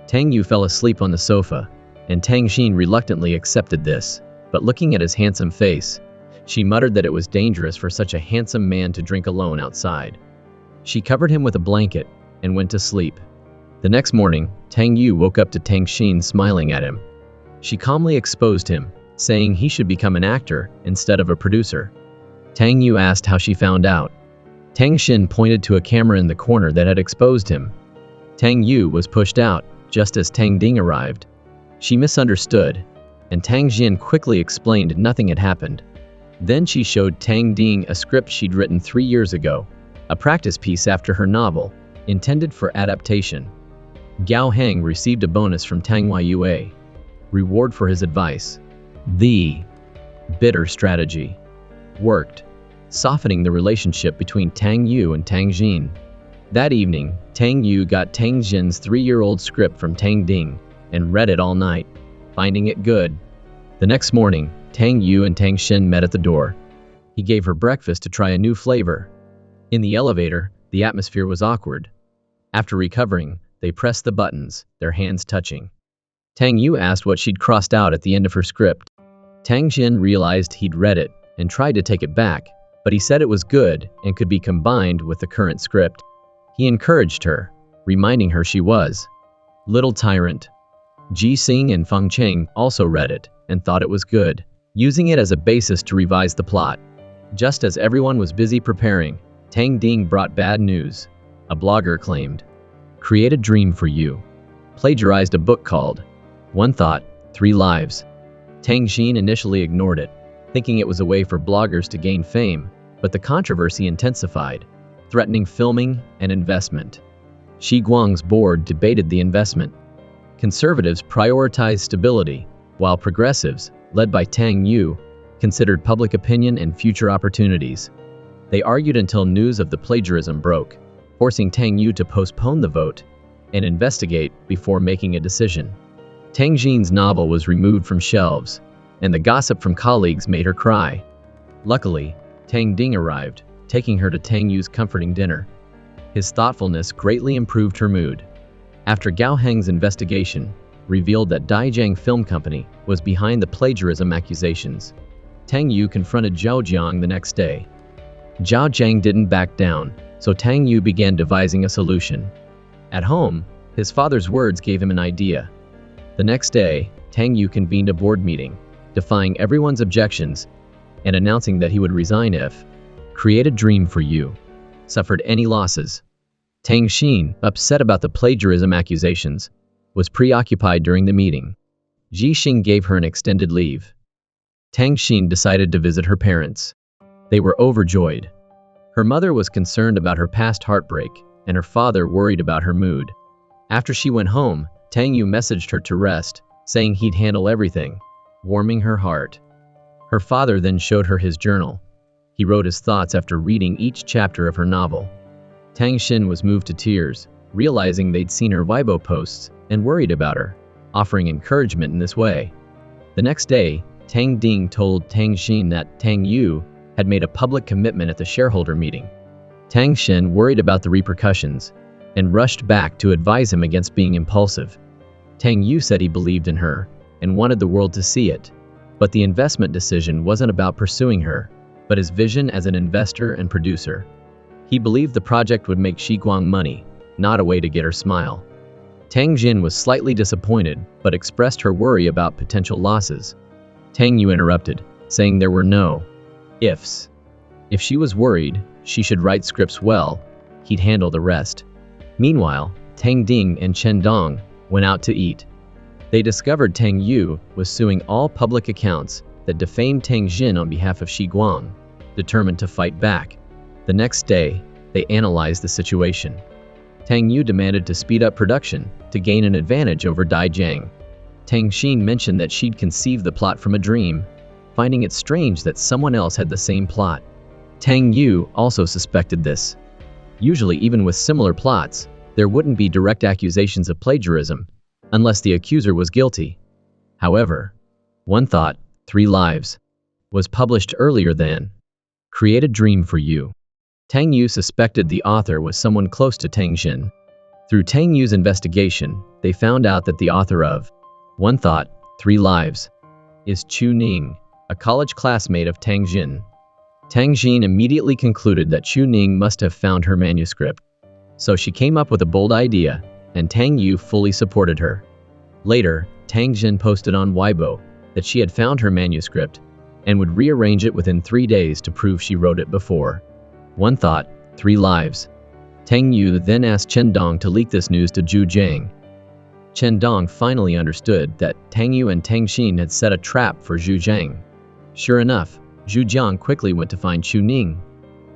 A: Tang Yu fell asleep on the sofa, and Tang Jin reluctantly accepted this, but looking at his handsome face, she muttered that it was dangerous for such a handsome man to drink alone outside. She covered him with a blanket and went to sleep. The next morning, Tang Yu woke up to Tang Jin smiling at him. She calmly exposed him, saying he should become an actor instead of a producer. Tang Yu asked how she found out. Tang Jin pointed to a camera in the corner that had exposed him. Tang Yu was pushed out just as Tang Ding arrived. She misunderstood, and Tang Jin quickly explained nothing had happened. Then she showed Tang Ding a script she'd written 3 years ago, a practice piece after her novel, intended for adaptation. Gao Heng received a bonus from Tang Yue, reward for his advice. The bitter strategy worked, softening the relationship between Tang Yu and Tang Jin. That evening, Tang Yu got Tang Jin's 3-year-old script from Tang Ding and read it all night, finding it good. The next morning, Tang Yu and Tang Xin met at the door. He gave her breakfast to try a new flavor. In the elevator, the atmosphere was awkward. After recovering, they pressed the buttons, their hands touching. Tang Yu asked what she'd crossed out at the end of her script. Tang Xin realized he'd read it and tried to take it back, but he said it was good and could be combined with the current script. He encouraged her, reminding her she was little tyrant. Ji Xing and Feng Cheng also read it and thought it was good, using it as a basis to revise the plot. Just as everyone was busy preparing, Tang Ding brought bad news. A blogger claimed, "Create a dream for you." Plagiarized a book called One Thought, Three Lives. Tang Xin initially ignored it, thinking it was a way for bloggers to gain fame, but the controversy intensified, threatening filming and investment. Shi Guang's board debated the investment. Conservatives prioritized stability, while progressives, led by Tang Yu, considered public opinion and future opportunities. They argued until news of the plagiarism broke, forcing Tang Yu to postpone the vote and investigate before making a decision. Tang Xin's novel was removed from shelves, and the gossip from colleagues made her cry. Luckily, Tang Ding arrived, taking her to Tang Yu's comforting dinner. His thoughtfulness greatly improved her mood. After Gao Heng's investigation revealed that Daijiang Film Company was behind the plagiarism accusations, Tang Yu confronted Zhao Jiang the next day. Zhao Jiang didn't back down, so Tang Yu began devising a solution. At home, his father's words gave him an idea. The next day, Tang Yu convened a board meeting, defying everyone's objections and announcing that he would resign if Create a Dream for You suffered any losses. Tang Xin, upset about the plagiarism accusations, was preoccupied during the meeting. Ji Xing gave her an extended leave. Tang Xin decided to visit her parents. They were overjoyed. Her mother was concerned about her past heartbreak, and her father worried about her mood. After she went home, Tang Yu messaged her to rest, saying he'd handle everything, warming her heart. Her father then showed her his journal. He wrote his thoughts after reading each chapter of her novel. Tang Xin was moved to tears, realizing they'd seen her Weibo posts and worried about her, offering encouragement in this way. The next day, Tang Ding told Tang Xin that Tang Yu had made a public commitment at the shareholder meeting. Tang Xin worried about the repercussions and rushed back to advise him against being impulsive. Tang Yu said he believed in her and wanted the world to see it, but the investment decision wasn't about pursuing her, but his vision as an investor and producer. He believed the project would make Shi Guang money, not a way to get her smile. Tang Xin was slightly disappointed, but expressed her worry about potential losses. Tang Yu interrupted, saying there were no ifs. If she was worried, she should write scripts well. He'd handle the rest. Meanwhile, Tang Ding and Chen Dong went out to eat. They discovered Tang Yu was suing all public accounts that defamed Tang Xin on behalf of Shi Guang, determined to fight back. The next day, they analyzed the situation. Tang Yu demanded to speed up production to gain an advantage over Daijiang. Tang Xin mentioned that she'd conceived the plot from a dream, finding it strange that someone else had the same plot. Tang Yu also suspected this. Usually, even with similar plots, there wouldn't be direct accusations of plagiarism, unless the accuser was guilty. However, One Thought, Three Lives was published earlier than Create a Dream for You. Tang Yu suspected the author was someone close to Tang Xin. Through Tang Yu's investigation, they found out that the author of One Thought, Three Lives is Chu Ning, a college classmate of Tang Xin. Tang Xin immediately concluded that Chu Ning must have found her manuscript. So she came up with a bold idea, and Tang Yu fully supported her. Later, Tang Xin posted on Weibo that she had found her manuscript and would rearrange it within 3 days to prove she wrote it before. One Thought, Three Lives. Tang Yu then asked Chen Dong to leak this news to Zhu Jiang. Chen Dong finally understood that Tang Yu and Tang Xin had set a trap for Zhu Jiang. Sure enough, Zhu Jiang quickly went to find Chu Ning.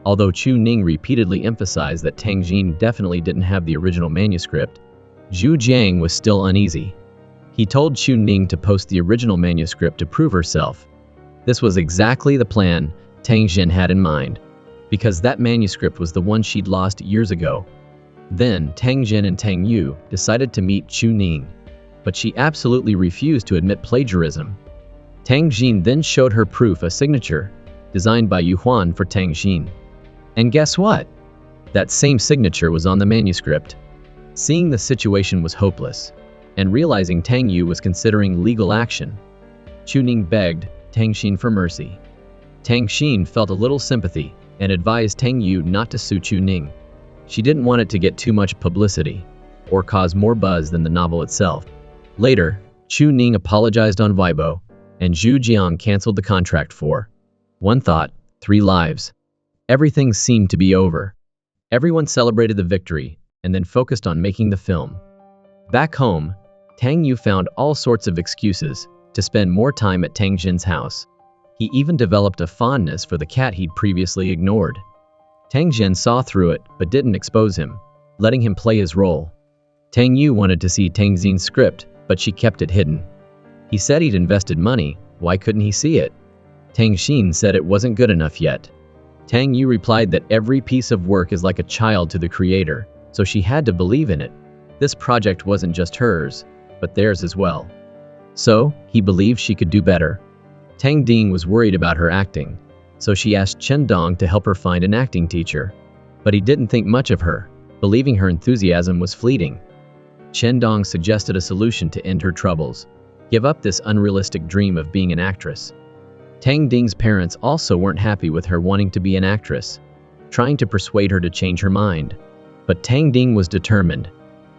A: Although Chu Ning repeatedly emphasized that Tang Xin definitely didn't have the original manuscript, Zhu Jiang was still uneasy. He told Chu Ning to post the original manuscript to prove herself. This was exactly the plan Tang Xin had in mind, because that manuscript was the one she'd lost years ago. Then Tang Xin and Tang Yu decided to meet Chu Ning, but she absolutely refused to admit plagiarism. Tang Xin then showed her proof, a signature designed by Yu Huan for Tang Xin. And guess what? That same signature was on the manuscript. Seeing the situation was hopeless, and realizing Tang Yu was considering legal action, Chu Ning begged Tang Xin for mercy. Tang Xin felt a little sympathy and advised Tang Yu not to sue Chu Ning. She didn't want it to get too much publicity or cause more buzz than the novel itself. Later, Chu Ning apologized on Weibo, and Zhu Jiang canceled the contract for One Thought, 3 lives. Everything seemed to be over. Everyone celebrated the victory and then focused on making the film. Back home, Tang Yu found all sorts of excuses to spend more time at Tang Jin's house. He even developed a fondness for the cat he'd previously ignored. Tang Jin saw through it but didn't expose him, letting him play his role. Tang Yu wanted to see Tang Jin's script, but she kept it hidden. He said he'd invested money, why couldn't he see it? Tang Xin said it wasn't good enough yet. Tang Yu replied that every piece of work is like a child to the creator, so she had to believe in it. This project wasn't just hers, but theirs as well. So, he believed she could do better. Tang Ding was worried about her acting, so she asked Chen Dong to help her find an acting teacher. But he didn't think much of her, believing her enthusiasm was fleeting. Chen Dong suggested a solution to end her troubles: give up this unrealistic dream of being an actress. Tang Ding's parents also weren't happy with her wanting to be an actress, trying to persuade her to change her mind. But Tang Ding was determined.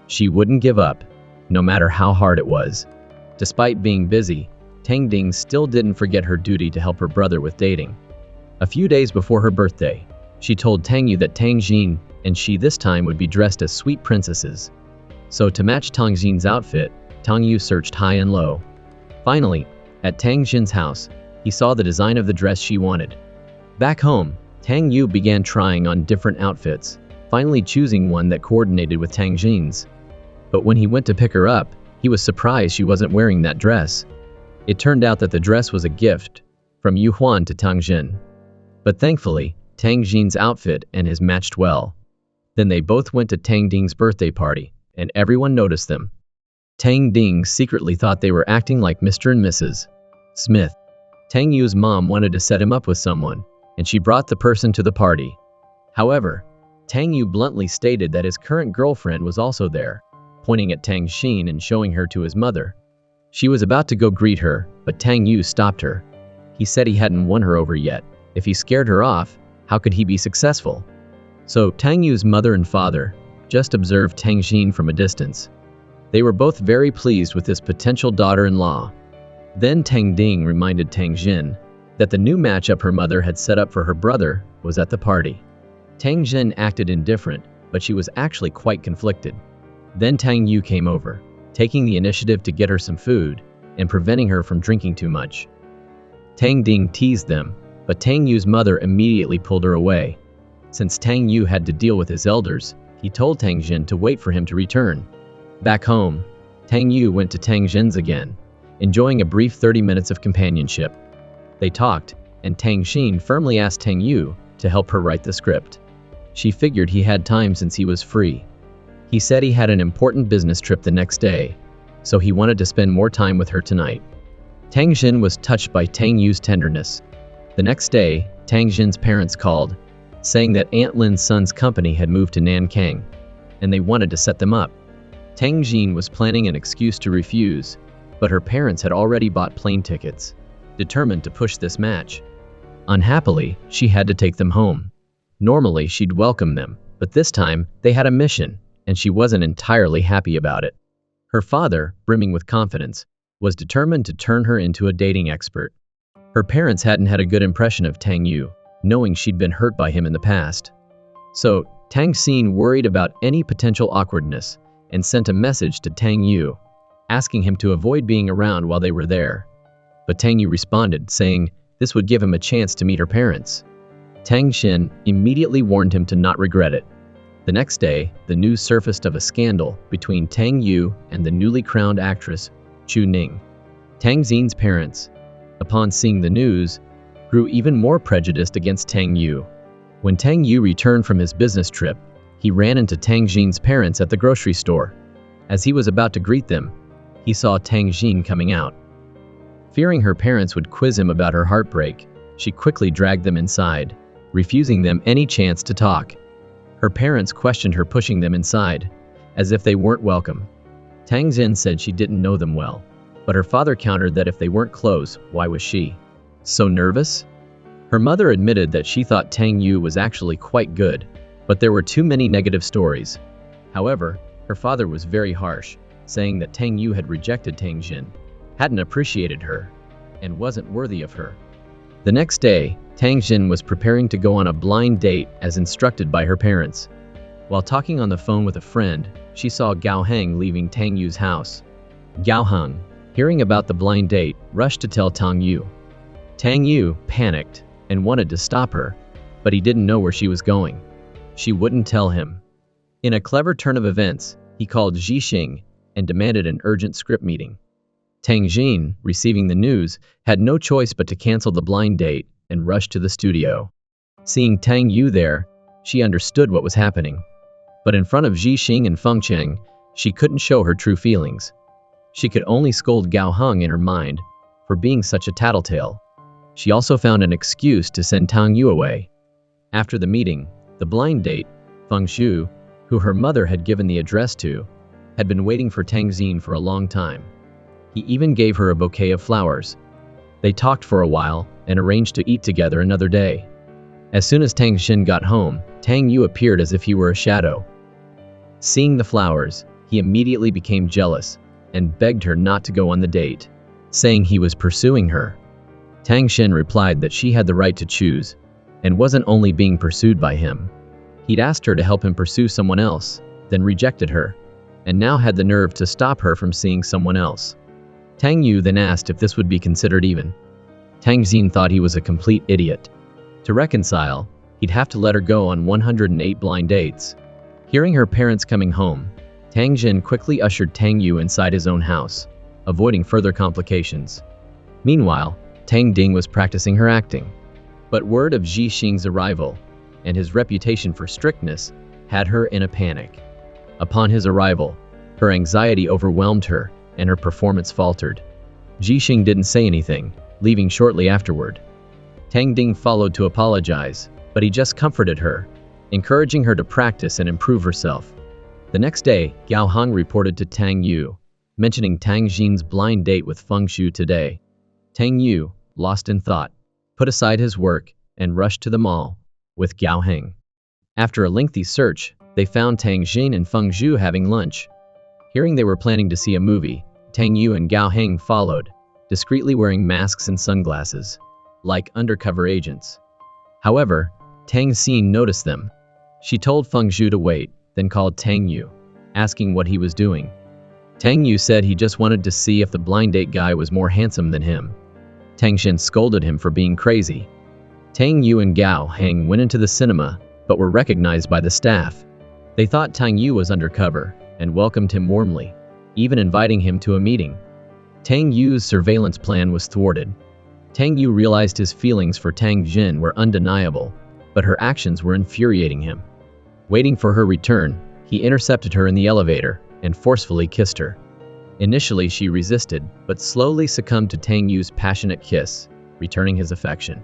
A: She wouldn't give up, no matter how hard it was. Despite being busy, Tang Ding still didn't forget her duty to help her brother with dating. A few days before her birthday, she told Tang Yu that Tang Jin and she this time would be dressed as sweet princesses. So to match Tang Jin's outfit, Tang Yu searched high and low. Finally, at Tang Jin's house, he saw the design of the dress she wanted. Back home, Tang Yu began trying on different outfits, finally choosing one that coordinated with Tang Jin's. But when he went to pick her up, he was surprised she wasn't wearing that dress. It turned out that the dress was a gift from Yu Huan to Tang Jin. But thankfully, Tang Jin's outfit and his matched well. Then they both went to Tang Ding's birthday party, and everyone noticed them. Tang Ding secretly thought they were acting like Mr. and Mrs. Smith. Tang Yu's mom wanted to set him up with someone, and she brought the person to the party. However, Tang Yu bluntly stated that his current girlfriend was also there, pointing at Tang Xin and showing her to his mother. She was about to go greet her, but Tang Yu stopped her. He said he hadn't won her over yet. If he scared her off, how could he be successful? So Tang Yu's mother and father just observed Tang Xin from a distance. They were both very pleased with this potential daughter-in-law. Then Tang Ding reminded Tang Jin that the new matchup her mother had set up for her brother was at the party. Tang Jin acted indifferent, but she was actually quite conflicted. Then Tang Yu came over, taking the initiative to get her some food and preventing her from drinking too much. Tang Ding teased them, but Tang Yu's mother immediately pulled her away. Since Tang Yu had to deal with his elders, he told Tang Jin to wait for him to return. Back home, Tang Yu went to Tang Jin's again, enjoying a brief 30 minutes of companionship. They talked, and Tang Xin firmly asked Tang Yu to help her write the script. She figured he had time since he was free. He said he had an important business trip the next day, so he wanted to spend more time with her tonight. Tang Xin was touched by Tang Yu's tenderness. The next day, Tang Jin's parents called, saying that Aunt Lin's son's company had moved to Nankang, and they wanted to set them up. Tang Jin was planning an excuse to refuse, but her parents had already bought plane tickets, determined to push this match. Unhappily, she had to take them home. Normally, she'd welcome them, but this time, they had a mission, and she wasn't entirely happy about it. Her father, brimming with confidence, was determined to turn her into a dating expert. Her parents hadn't had a good impression of Tang Yu, knowing she'd been hurt by him in the past. So, Tang Xin worried about any potential awkwardness and sent a message to Tang Yu, asking him to avoid being around while they were there. But Tang Yu responded, saying this would give him a chance to meet her parents. Tang Xin immediately warned him to not regret it. The next day, the news surfaced of a scandal between Tang Yu and the newly crowned actress, Chu Ning. Tang Xin's parents, upon seeing the news, grew even more prejudiced against Tang Yu. When Tang Yu returned from his business trip, he ran into Tang Xin's parents at the grocery store. As he was about to greet them, he saw Tang Xin coming out. Fearing her parents would quiz him about her heartbreak, she quickly dragged them inside, refusing them any chance to talk. Her parents questioned her, pushing them inside, as if they weren't welcome. Tang Xin said she didn't know them well, but her father countered that if they weren't close, why was she so nervous? Her mother admitted that she thought Tang Yu was actually quite good, but there were too many negative stories. However, her father was very harsh, saying that Tang Yu had rejected Tang Xin, hadn't appreciated her, and wasn't worthy of her. The next day, Tang Jin was preparing to go on a blind date as instructed by her parents. While talking on the phone with a friend, she saw Gao Heng leaving Tang Yu's house. Gao Heng, hearing about the blind date, rushed to tell Tang Yu. Tang Yu panicked and wanted to stop her, but he didn't know where she was going. She wouldn't tell him. In a clever turn of events, he called Ji Xing and demanded an urgent script meeting. Tang Jin, receiving the news, had no choice but to cancel the blind date and rush to the studio. Seeing Tang Yu there, she understood what was happening. But in front of Ji Xing and Feng Cheng, she couldn't show her true feelings. She could only scold Gao Heng in her mind for being such a tattletale. She also found an excuse to send Tang Yu away. After the meeting, the blind date, Feng Shu, who her mother had given the address to, had been waiting for Tang Jin for a long time. He even gave her a bouquet of flowers. They talked for a while and arranged to eat together another day. As soon as Tang Jin got home, Tang Yu appeared as if he were a shadow. Seeing the flowers, he immediately became jealous and begged her not to go on the date, saying he was pursuing her. Tang Jin replied that she had the right to choose and wasn't only being pursued by him. He'd asked her to help him pursue someone else, then rejected her, and now had the nerve to stop her from seeing someone else. Tang Yu then asked if this would be considered even. Tang Jin thought he was a complete idiot. To reconcile, he'd have to let her go on 108 blind dates. Hearing her parents coming home, Tang Jin quickly ushered Tang Yu inside his own house, avoiding further complications. Meanwhile, Tang Ding was practicing her acting. But word of Ji Xing's arrival and his reputation for strictness had her in a panic. Upon his arrival, her anxiety overwhelmed her and her performance faltered. Ji Xing didn't say anything, leaving shortly afterward. Tang Ding followed to apologize, but he just comforted her, encouraging her to practice and improve herself. The next day, Gao Heng reported to Tang Yu, mentioning Tang Jin's blind date with Feng Shu today. Tang Yu, lost in thought, put aside his work and rushed to the mall with Gao Heng. After a lengthy search, they found Tang Jin and Feng Shu having lunch. Hearing they were planning to see a movie, Tang Yu and Gao Heng followed, discreetly wearing masks and sunglasses, like undercover agents. However, Tang Xin noticed them. She told Feng Shu to wait, then called Tang Yu, asking what he was doing. Tang Yu said he just wanted to see if the blind date guy was more handsome than him. Tang Xin scolded him for being crazy. Tang Yu and Gao Heng went into the cinema, but were recognized by the staff. They thought Tang Yu was undercover and welcomed him warmly, even inviting him to a meeting. Tang Yu's surveillance plan was thwarted. Tang Yu realized his feelings for Tang Jin were undeniable, but her actions were infuriating him. Waiting for her return, he intercepted her in the elevator and forcefully kissed her. Initially, she resisted, but slowly succumbed to Tang Yu's passionate kiss, returning his affection.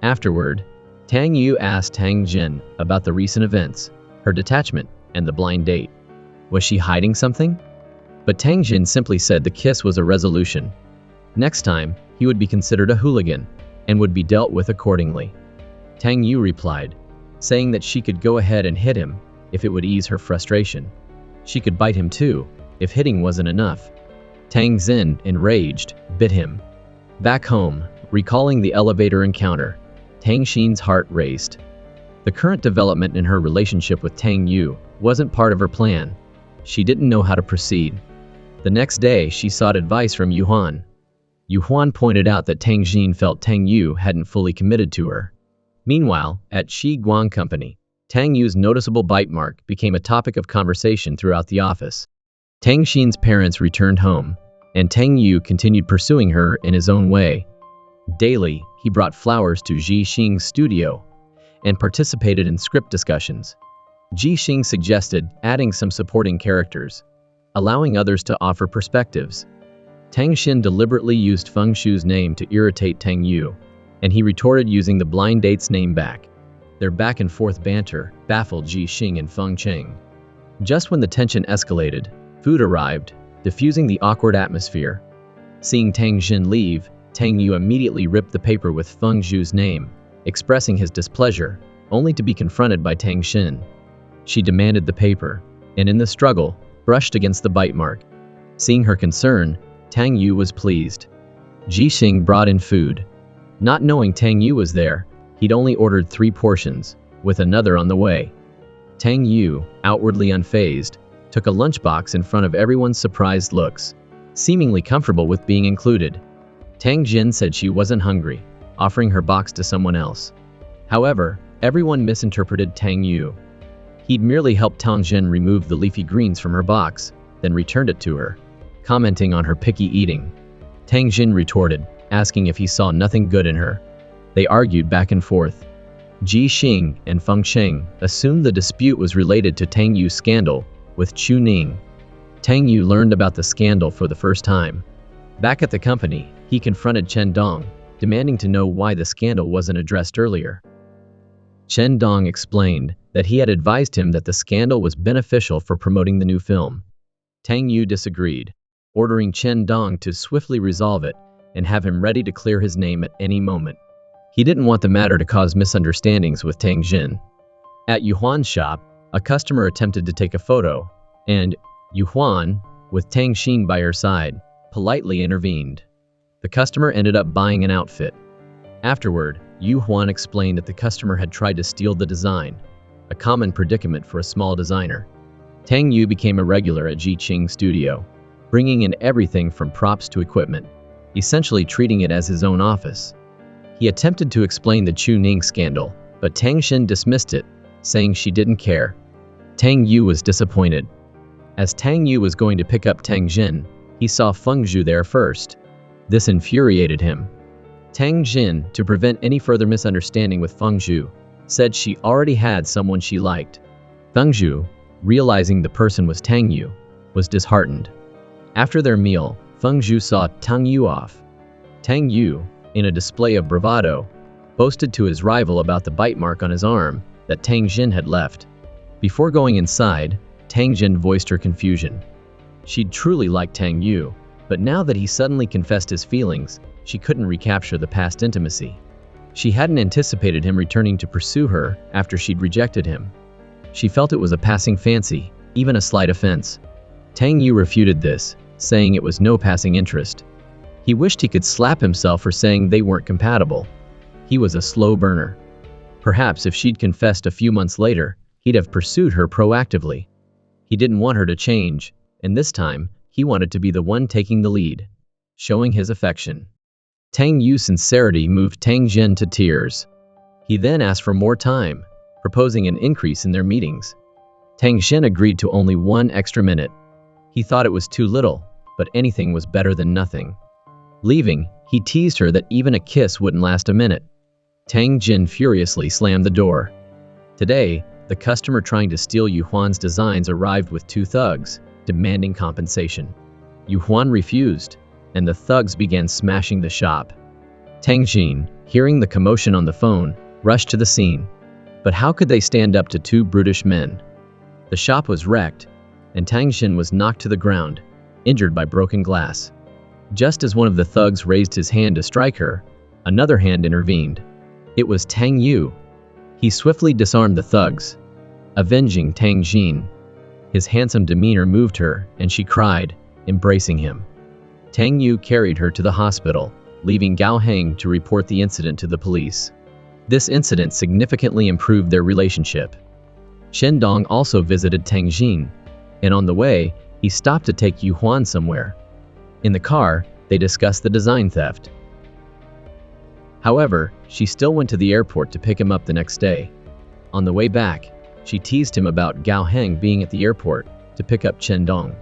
A: Afterward, Tang Yu asked Tang Jin about the recent events, her detachment, and the blind date. Was she hiding something? But Tang Jin simply said the kiss was a resolution. Next time, he would be considered a hooligan and would be dealt with accordingly. Tang Yu replied, saying that she could go ahead and hit him if it would ease her frustration. She could bite him too, if hitting wasn't enough. Tang Jin, enraged, bit him. Back home, recalling the elevator encounter, Tang Xin's heart raced. The current development in her relationship with Tang Yu wasn't part of her plan. She didn't know how to proceed. The next day, she sought advice from Yu Huan. Yu Huan pointed out that Tang Jin felt Tang Yu hadn't fully committed to her. Meanwhile, at Shi Guang Company, Tang Yu's noticeable bite mark became a topic of conversation throughout the office. Tang Xin's parents returned home, and Tang Yu continued pursuing her in his own way. Daily, he brought flowers to Ji Xing's studio and participated in script discussions. Ji Xing suggested adding some supporting characters, allowing others to offer perspectives. Tang Xin deliberately used Feng Shu's name to irritate Tang Yu, and he retorted using the blind date's name back. Their back-and-forth banter baffled Ji Xing and Feng Cheng. Just when the tension escalated, food arrived, diffusing the awkward atmosphere. Seeing Tang Jin leave, Tang Yu immediately ripped the paper with Feng Shu's name, expressing his displeasure, only to be confronted by Tang Xin. She demanded the paper, and in the struggle, brushed against the bite mark. Seeing her concern, Tang Yu was pleased. Ji Xing brought in food. Not knowing Tang Yu was there, He'd only ordered 3 portions, with another on the way. Tang Yu, outwardly unfazed, took a lunchbox in front of everyone's surprised looks, seemingly comfortable with being included. Tang Jin said she wasn't hungry, offering her box to someone else. However, everyone misinterpreted Tang Yu. He'd merely helped Tang Jin remove the leafy greens from her box, then returned it to her, commenting on her picky eating. Tang Jin retorted, asking if he saw nothing good in her. They argued back and forth. Ji Xing and Feng Sheng assumed the dispute was related to Tang Yu's scandal with Chu Ning. Tang Yu learned about the scandal for the first time. Back at the company, he confronted Chen Dong, demanding to know why the scandal wasn't addressed earlier. Chen Dong explained that he had advised him that the scandal was beneficial for promoting the new film. Tang Yu disagreed, ordering Chen Dong to swiftly resolve it and have him ready to clear his name at any moment. He didn't want the matter to cause misunderstandings with Tang Jin. At Yuhuan's shop, a customer attempted to take a photo, and Yuhuan, with Tang Xin by her side, politely intervened. The customer ended up buying an outfit. Afterward, Yuhuan explained that the customer had tried to steal the design, a common predicament for a small designer. Tang Yu became a regular at Ji Qing's studio, bringing in everything from props to equipment, essentially treating it as his own office. He attempted to explain the Chu Ning scandal, but Tang Xin dismissed it, saying she didn't care. Tang Yu was disappointed. As Tang Yu was going to pick up Tang Jin, he saw Feng Zhu there first. This infuriated him. Tang Jin, to prevent any further misunderstanding with Feng Zhu, said she already had someone she liked. Feng Zhu, realizing the person was Tang Yu, was disheartened. After their meal, Feng Zhu saw Tang Yu off. Tang Yu, in a display of bravado, boasted to his rival about the bite mark on his arm that Tang Jin had left. Before going inside, Tang Jin voiced her confusion. She'd truly liked Tang Yu, but now that he suddenly confessed his feelings, she couldn't recapture the past intimacy. She hadn't anticipated him returning to pursue her after she'd rejected him. She felt it was a passing fancy, even a slight offense. Tang Yu refuted this, saying it was no passing interest. He wished he could slap himself for saying they weren't compatible. He was a slow burner. Perhaps if she'd confessed a few months later, he'd have pursued her proactively. He didn't want her to change, and this time, he wanted to be the one taking the lead, showing his affection. Tang Yu's sincerity moved Tang Jin to tears. He then asked for more time, proposing an increase in their meetings. Tang Jin agreed to only 1 extra minute. He thought it was too little, but anything was better than nothing. Leaving, he teased her that even a kiss wouldn't last a minute. Tang Jin furiously slammed the door. Today, the customer trying to steal Yuhuan's designs arrived with 2 thugs, demanding compensation. Yuhuan refused, and the thugs began smashing the shop. Tang Jin, hearing the commotion on the phone, rushed to the scene. But how could they stand up to 2 brutish men? The shop was wrecked, and Tang Jin was knocked to the ground, injured by broken glass. Just as one of the thugs raised his hand to strike her, another hand intervened. It was Tang Yu. He swiftly disarmed the thugs, avenging Tang Jin. His handsome demeanor moved her, and she cried, embracing him. Tang Yu carried her to the hospital, leaving Gao Heng to report the incident to the police. This incident significantly improved their relationship. Shen Dong also visited Tang Jin, and on the way, he stopped to take Yuhuan somewhere. In the car, they discussed the design theft. However, she still went to the airport to pick him up the next day. On the way back, she teased him about Gao Heng being at the airport to pick up Chen Dong,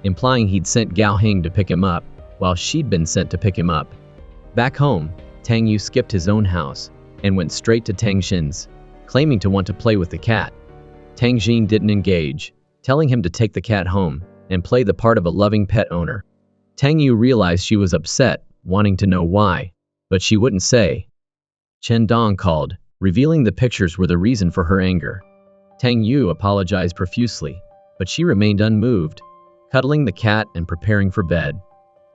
A: implying he'd sent Gao Heng to pick him up, while she'd been sent to pick him up. Back home, Tang Yu skipped his own house and went straight to Tang Xin's, claiming to want to play with the cat. Tang Xin didn't engage, telling him to take the cat home and play the part of a loving pet owner. Tang Yu realized she was upset, wanting to know why, but she wouldn't say. Chen Dong called, revealing the pictures were the reason for her anger. Tang Yu apologized profusely, but she remained unmoved, cuddling the cat and preparing for bed.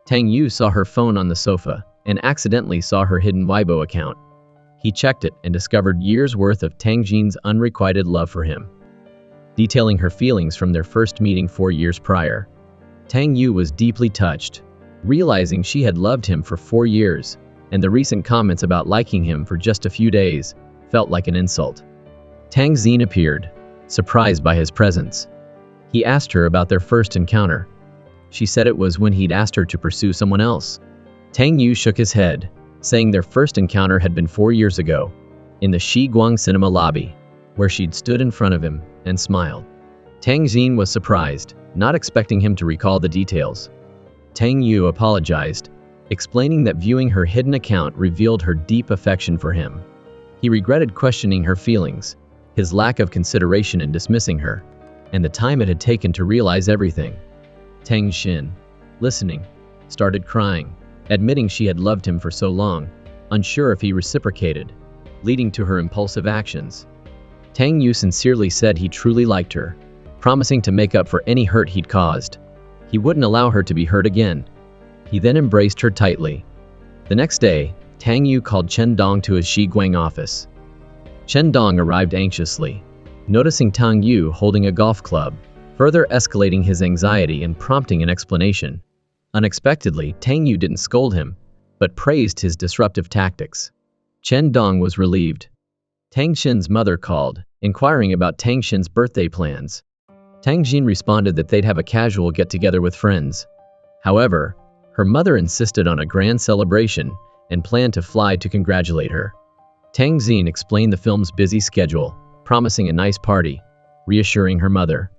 A: Tang Yu saw her phone on the sofa and accidentally saw her hidden Weibo account. He checked it and discovered years' worth of Tang Jin's unrequited love for him, detailing her feelings from their first meeting 4 years prior. Tang Yu was deeply touched, realizing she had loved him for 4 years, and the recent comments about liking him for just a few days felt like an insult. Tang Xin appeared, surprised by his presence. He asked her about their first encounter. She said it was when he'd asked her to pursue someone else. Tang Yu shook his head, saying their first encounter had been 4 years ago, in the Shiguang cinema lobby, where she'd stood in front of him and smiled. Tang Xin was surprised, not expecting him to recall the details. Tang Yu apologized, explaining that viewing her hidden account revealed her deep affection for him. He regretted questioning her feelings, his lack of consideration in dismissing her, and the time it had taken to realize everything. Tang Xin, listening, started crying, admitting she had loved him for so long, unsure if he reciprocated, leading to her impulsive actions. Tang Yu sincerely said he truly liked her, promising to make up for any hurt he'd caused. He wouldn't allow her to be hurt again. He then embraced her tightly. The next day, Tang Yu called Chen Dong to his Shiguang office. Chen Dong arrived anxiously, noticing Tang Yu holding a golf club, further escalating his anxiety and prompting an explanation. Unexpectedly, Tang Yu didn't scold him, but praised his disruptive tactics. Chen Dong was relieved. Tang Xin's mother called, inquiring about Tang Xin's birthday plans. Tang Xin responded that they'd have a casual get-together with friends. However, her mother insisted on a grand celebration and planned to fly to congratulate her. Tang Xin explained the film's busy schedule, promising a nice party, reassuring her mother.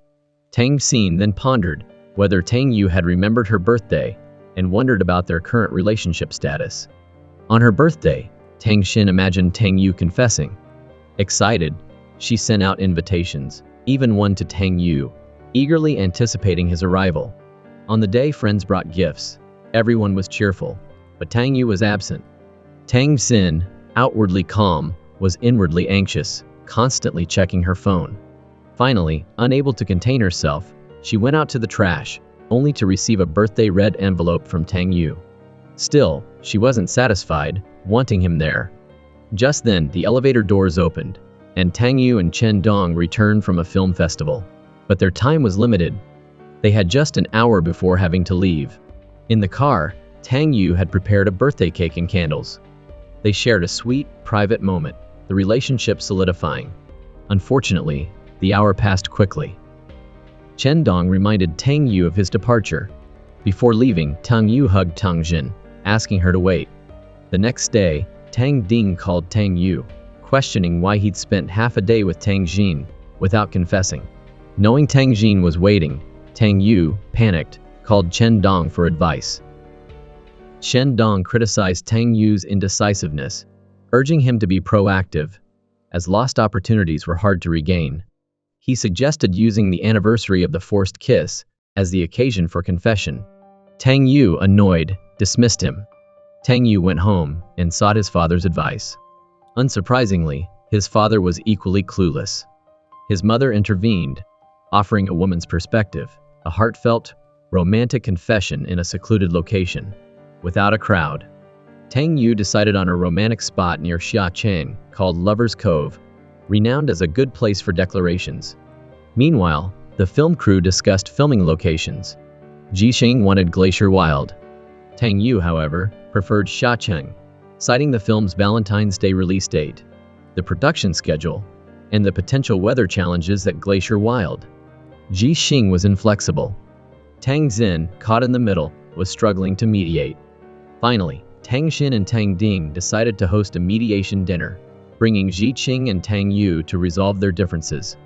A: Tang Xin then pondered whether Tang Yu had remembered her birthday and wondered about their current relationship status. On her birthday, Tang Xin imagined Tang Yu confessing. Excited, she sent out invitations, even one to Tang Yu, eagerly anticipating his arrival. On the day friends brought gifts, everyone was cheerful, but Tang Yu was absent. Tang Xin, outwardly calm, was inwardly anxious, constantly checking her phone. Finally, unable to contain herself, she went out to the trash, only to receive a birthday red envelope from Tang Yu. Still, she wasn't satisfied, wanting him there. Just then, the elevator doors opened, and Tang Yu and Chen Dong returned from a film festival. But their time was limited. They had just an hour before having to leave. In the car, Tang Yu had prepared a birthday cake and candles. They shared a sweet, private moment, the relationship solidifying. Unfortunately, the hour passed quickly. Chen Dong reminded Tang Yu of his departure. Before leaving, Tang Yu hugged Tang Xin, asking her to wait. The next day, Tang Ding called Tang Yu, questioning why he'd spent half a day with Tang Xin, without confessing. Knowing Tang Xin was waiting, Tang Yu, panicked, called Chen Dong for advice. Chen Dong criticized Tang Yu's indecisiveness, urging him to be proactive, as lost opportunities were hard to regain. He suggested using the anniversary of the forced kiss as the occasion for confession. Tang Yu, annoyed, dismissed him. Tang Yu went home and sought his father's advice. Unsurprisingly, his father was equally clueless. His mother intervened, offering a woman's perspective, a heartfelt, romantic confession in a secluded location, without a crowd. Tang Yu decided on a romantic spot near Xiacheng called Lover's Cove, renowned as a good place for declarations. Meanwhile, the film crew discussed filming locations. Jixing wanted Glacier Wild. Tang Yu, however, preferred Xiacheng, citing the film's Valentine's Day release date, the production schedule, and the potential weather challenges at Glacier Wild. Jixing was inflexible. Tang Xin, caught in the middle, was struggling to mediate. Finally, Tang Xin and Tang Ding decided to host a mediation dinner, bringing Jixing and Tang Yu to resolve their differences.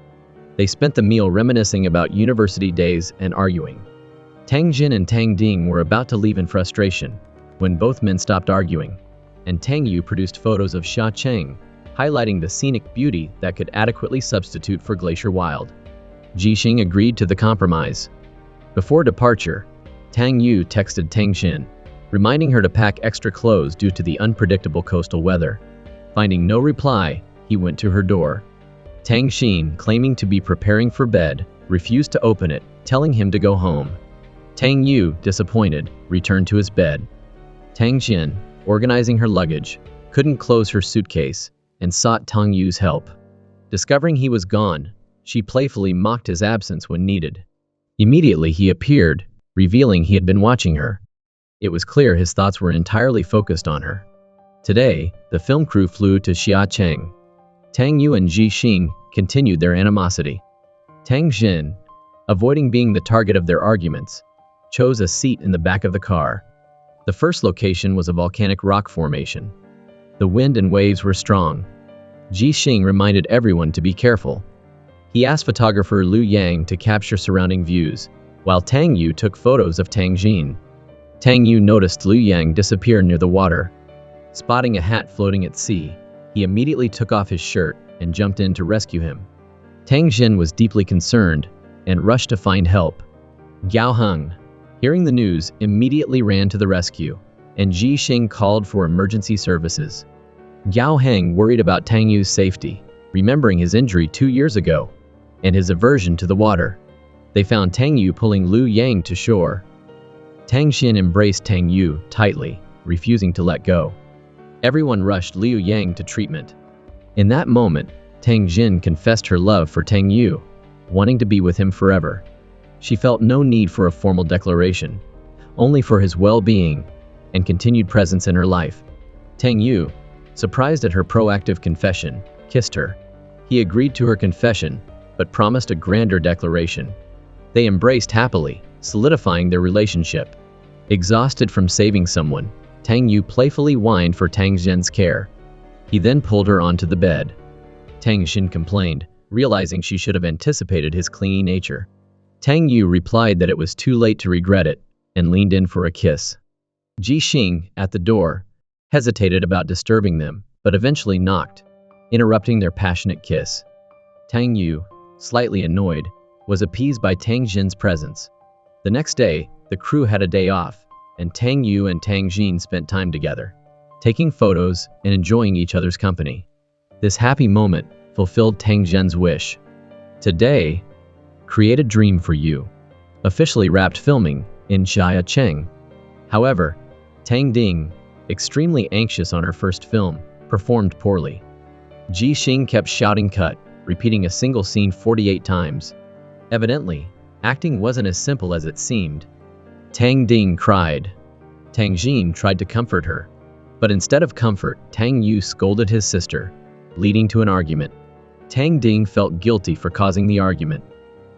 A: They spent the meal reminiscing about university days and arguing. Tang Xin and Tang Ding were about to leave in frustration, when both men stopped arguing, and Tang Yu produced photos of Xiacheng, highlighting the scenic beauty that could adequately substitute for Glacier Wild. Jixing agreed to the compromise. Before departure, Tang Yu texted Tang Xin, reminding her to pack extra clothes due to the unpredictable coastal weather. Finding no reply, he went to her door. Tang Xin, claiming to be preparing for bed, refused to open it, telling him to go home. Tang Yu, disappointed, returned to his bed. Tang Xin, organizing her luggage, couldn't close her suitcase, and sought Tang Yu's help. Discovering he was gone, she playfully mocked his absence when needed. Immediately he appeared, revealing he had been watching her. It was clear his thoughts were entirely focused on her. Today, the film crew flew to Xiacheng. Tang Yu and Ji Xing continued their animosity. Tang Jin, avoiding being the target of their arguments, chose a seat in the back of the car. The first location was a volcanic rock formation. The wind and waves were strong. Ji Xing reminded everyone to be careful. He asked photographer Liu Yang to capture surrounding views, while Tang Yu took photos of Tang Jin. Tang Yu noticed Liu Yang disappear near the water. Spotting a hat floating at sea, he immediately took off his shirt and jumped in to rescue him. Tang Jin was deeply concerned and rushed to find help. Gao Heng, hearing the news, immediately ran to the rescue, and Ji Xing called for emergency services. Gao Heng worried about Tang Yu's safety, remembering his injury 2 years ago and his aversion to the water. They found Tang Yu pulling Liu Yang to shore. Tang Xin embraced Tang Yu tightly, refusing to let go. Everyone rushed Liu Yang to treatment. In that moment, Tang Jin confessed her love for Tang Yu, wanting to be with him forever. She felt no need for a formal declaration, only for his well-being and continued presence in her life. Tang Yu, surprised at her proactive confession, kissed her. He agreed to her confession, but promised a grander declaration. They embraced happily, solidifying their relationship. Exhausted from saving someone, Tang Yu playfully whined for Tang Jin's care. He then pulled her onto the bed. Tang Jin complained, realizing she should have anticipated his clingy nature. Tang Yu replied that it was too late to regret it, and leaned in for a kiss. Ji Xing, at the door, hesitated about disturbing them, but eventually knocked, interrupting their passionate kiss. Tang Yu, slightly annoyed, was appeased by Tang Jin's presence. The next day, the crew had a day off, and Tang Yu and Tang Jin spent time together, taking photos and enjoying each other's company. This happy moment fulfilled Tang Jin's wish. Today, Create a Dream for You officially wrapped filming in Jiacheng. However, Tang Ding, extremely anxious on her first film, performed poorly. Ji Xing kept shouting cut, repeating a single scene 48 times. Evidently, acting wasn't as simple as it seemed. Tang Ding cried. Tang Jin tried to comfort her, but instead of comfort, Tang Yu scolded his sister, leading to an argument. Tang Ding felt guilty for causing the argument.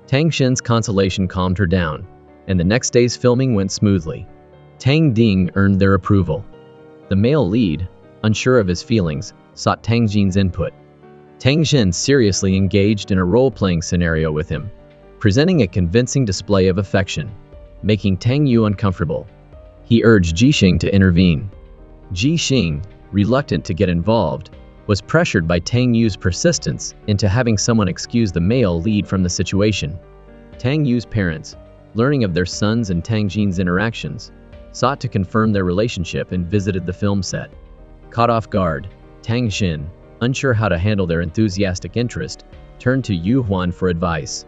A: Tang Xin's consolation calmed her down, and the next day's filming went smoothly. Tang Ding earned their approval. The male lead, unsure of his feelings, sought Tang Jin's input. Tang Jin seriously engaged in a role-playing scenario with him, presenting a convincing display of affection, making Tang Yu uncomfortable. He urged Ji Xing to intervene. Ji Xing, reluctant to get involved, was pressured by Tang Yu's persistence into having someone excuse the male lead from the situation. Tang Yu's parents, learning of their son's and Tang Jin's interactions, sought to confirm their relationship and visited the film set. Caught off guard, Tang Xin, unsure how to handle their enthusiastic interest, turned to Yu Huan for advice.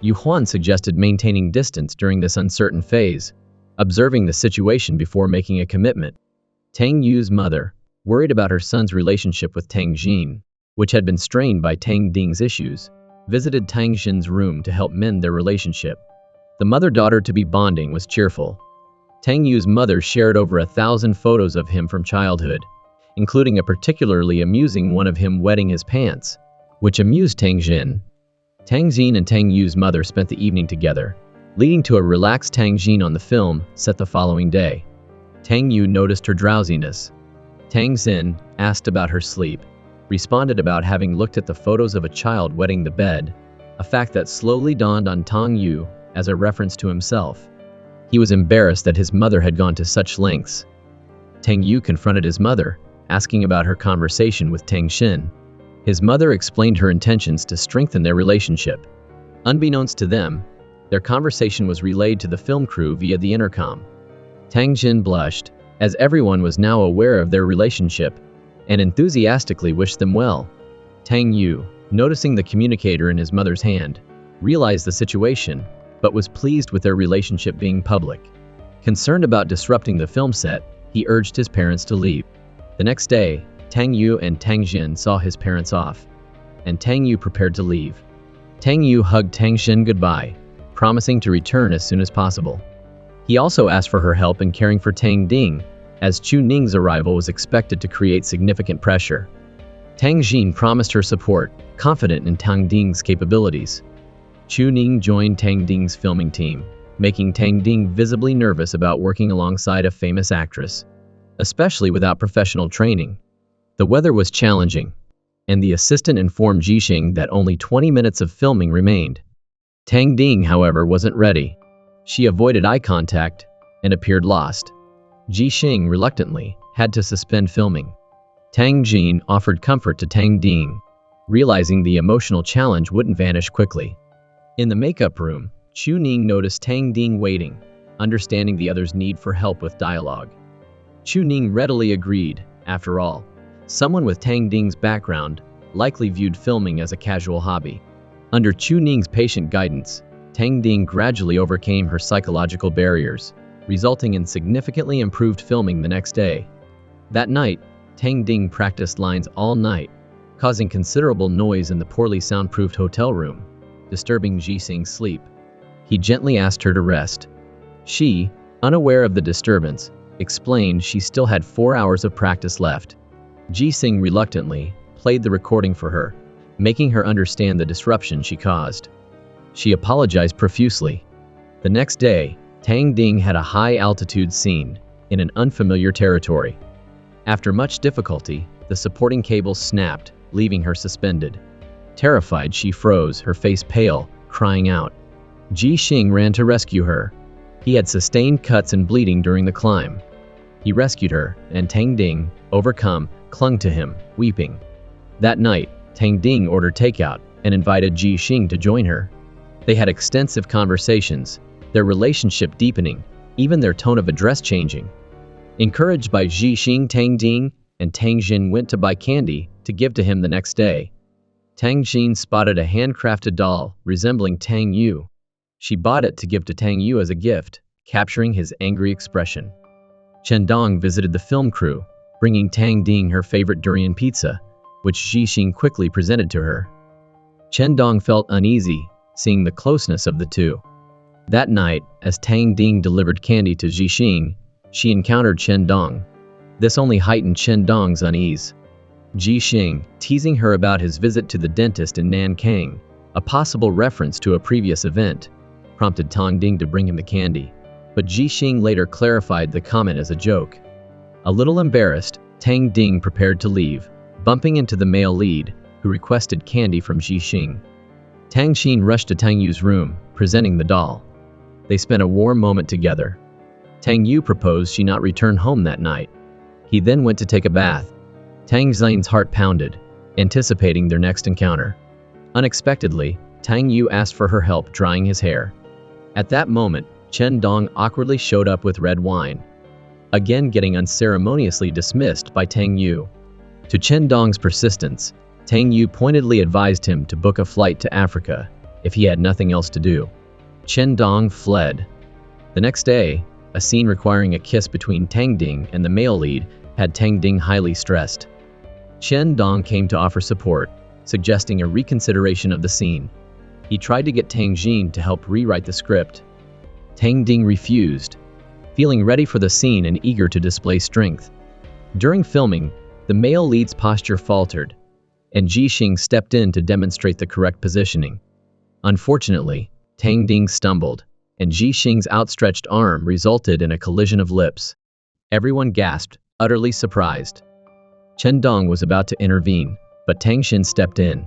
A: Yu Huan suggested maintaining distance during this uncertain phase, observing the situation before making a commitment. Tang Yu's mother, worried about her son's relationship with Tang Jin, which had been strained by Tang Ding's issues, visited Tang Xin's room to help mend their relationship. The mother-daughter-to-be bonding was cheerful. Tang Yu's mother shared over 1,000 photos of him from childhood, including a particularly amusing one of him wetting his pants, which amused Tang Jin. Tang Jin and Tang Yu's mother spent the evening together, leading to a relaxed Tang Jin on the film set the following day. Tang Yu noticed her drowsiness. Tang Xin, asked about her sleep, responded about having looked at the photos of a child wetting the bed, a fact that slowly dawned on Tang Yu as a reference to himself. He was embarrassed that his mother had gone to such lengths. Tang Yu confronted his mother, asking about her conversation with Tang Xin. His mother explained her intentions to strengthen their relationship. Unbeknownst to them, their conversation was relayed to the film crew via the intercom. Tang Xin blushed, as everyone was now aware of their relationship, and enthusiastically wished them well. Tang Yu, noticing the communicator in his mother's hand, realized the situation, but was pleased with their relationship being public. Concerned about disrupting the film set, he urged his parents to leave. The next day, Tang Yu and Tang Xin saw his parents off, and Tang Yu prepared to leave. Tang Yu hugged Tang Xin goodbye, promising to return as soon as possible. He also asked for her help in caring for Tang Ding, as Chu Ning's arrival was expected to create significant pressure. Tang Jin promised her support, confident in Tang Ding's capabilities. Chu Ning joined Tang Ding's filming team, making Tang Ding visibly nervous about working alongside a famous actress, especially without professional training. The weather was challenging, and the assistant informed Jixing that only 20 minutes of filming remained. Tang Ding, however, wasn't ready. She avoided eye contact and appeared lost. Jixing reluctantly had to suspend filming. Tang Jin offered comfort to Tang Ding, realizing the emotional challenge wouldn't vanish quickly. In the makeup room, Chu Ning noticed Tang Ding waiting, understanding the other's need for help with dialogue. Chu Ning readily agreed. After all, someone with Tang Ding's background likely viewed filming as a casual hobby. Under Chu Ning's patient guidance, Tang Ding gradually overcame her psychological barriers, resulting in significantly improved filming the next day. That night, Tang Ding practiced lines all night, causing considerable noise in the poorly soundproofed hotel room, disturbing Jixing's sleep. He gently asked her to rest. She, unaware of the disturbance, explained she still had 4 hours of practice left. Jixing reluctantly played the recording for her, making her understand the disruption she caused. She apologized profusely. The next day, Tang Ding had a high-altitude scene in an unfamiliar territory. After much difficulty, the supporting cable snapped, leaving her suspended. Terrified, she froze, her face pale, crying out. Jixing ran to rescue her. He had sustained cuts and bleeding during the climb. He rescued her, and Tang Ding, overcome, clung to him, weeping. That night, Tang Ding ordered takeout and invited Jixing to join her. They had extensive conversations, their relationship deepening, even their tone of address changing. Encouraged by Jixing, Tang Ding and Tang Jin went to buy candy to give to him the next day. Tang Jin spotted a handcrafted doll resembling Tang Yu. She bought it to give to Tang Yu as a gift, capturing his angry expression. Chen Dong visited the film crew, bringing Tang Ding her favorite durian pizza, which Jixing quickly presented to her. Chen Dong felt uneasy, seeing the closeness of the two. That night, as Tang Ding delivered candy to Jixing, she encountered Chen Dong. This only heightened Chen Dong's unease. Jixing, teasing her about his visit to the dentist in Nanking, a possible reference to a previous event, prompted Tang Ding to bring him the candy. But Jixing later clarified the comment as a joke. A little embarrassed, Tang Ding prepared to leave, bumping into the male lead, who requested candy from Jixing. Tang Xin rushed to Tang Yu's room, presenting the doll. They spent a warm moment together. Tang Yu proposed she not return home that night. He then went to take a bath. Tang Xin's heart pounded, anticipating their next encounter. Unexpectedly, Tang Yu asked for her help drying his hair. At that moment, Chen Dong awkwardly showed up with red wine, again getting unceremoniously dismissed by Tang Yu. To Chen Dong's persistence, Tang Yu pointedly advised him to book a flight to Africa if he had nothing else to do. Chen Dong fled. The next day, a scene requiring a kiss between Tang Ding and the male lead had Tang Ding highly stressed. Chen Dong came to offer support, suggesting a reconsideration of the scene. He tried to get Tang Jin to help rewrite the script. Tang Ding refused, feeling ready for the scene and eager to display strength. During filming, the male lead's posture faltered, and Jixing stepped in to demonstrate the correct positioning. Unfortunately, Tang Ding stumbled, and Jixing's outstretched arm resulted in a collision of lips. Everyone gasped, utterly surprised. Chen Dong was about to intervene, but Tang Xin stepped in.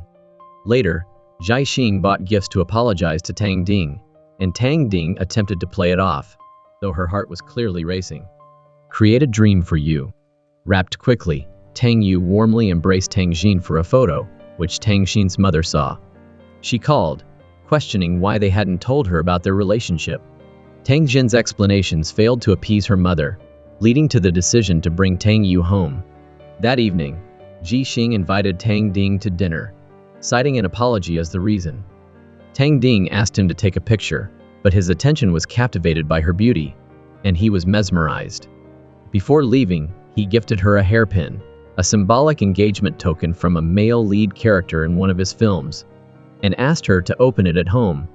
A: Later, Jixing bought gifts to apologize to Tang Ding, and Tang Ding attempted to play it off, though her heart was clearly racing. Create a dream for you. Wrapped quickly, Tang Yu warmly embraced Tang Xin for a photo, which Tang Xin's mother saw. She called, questioning why they hadn't told her about their relationship. Tang Jin's explanations failed to appease her mother, leading to the decision to bring Tang Yu home. That evening, Jixing invited Tang Ding to dinner, citing an apology as the reason. Tang Ding asked him to take a picture, but his attention was captivated by her beauty, and he was mesmerized. Before leaving, he gifted her a hairpin, a symbolic engagement token from a male lead character in one of his films, and asked her to open it at home.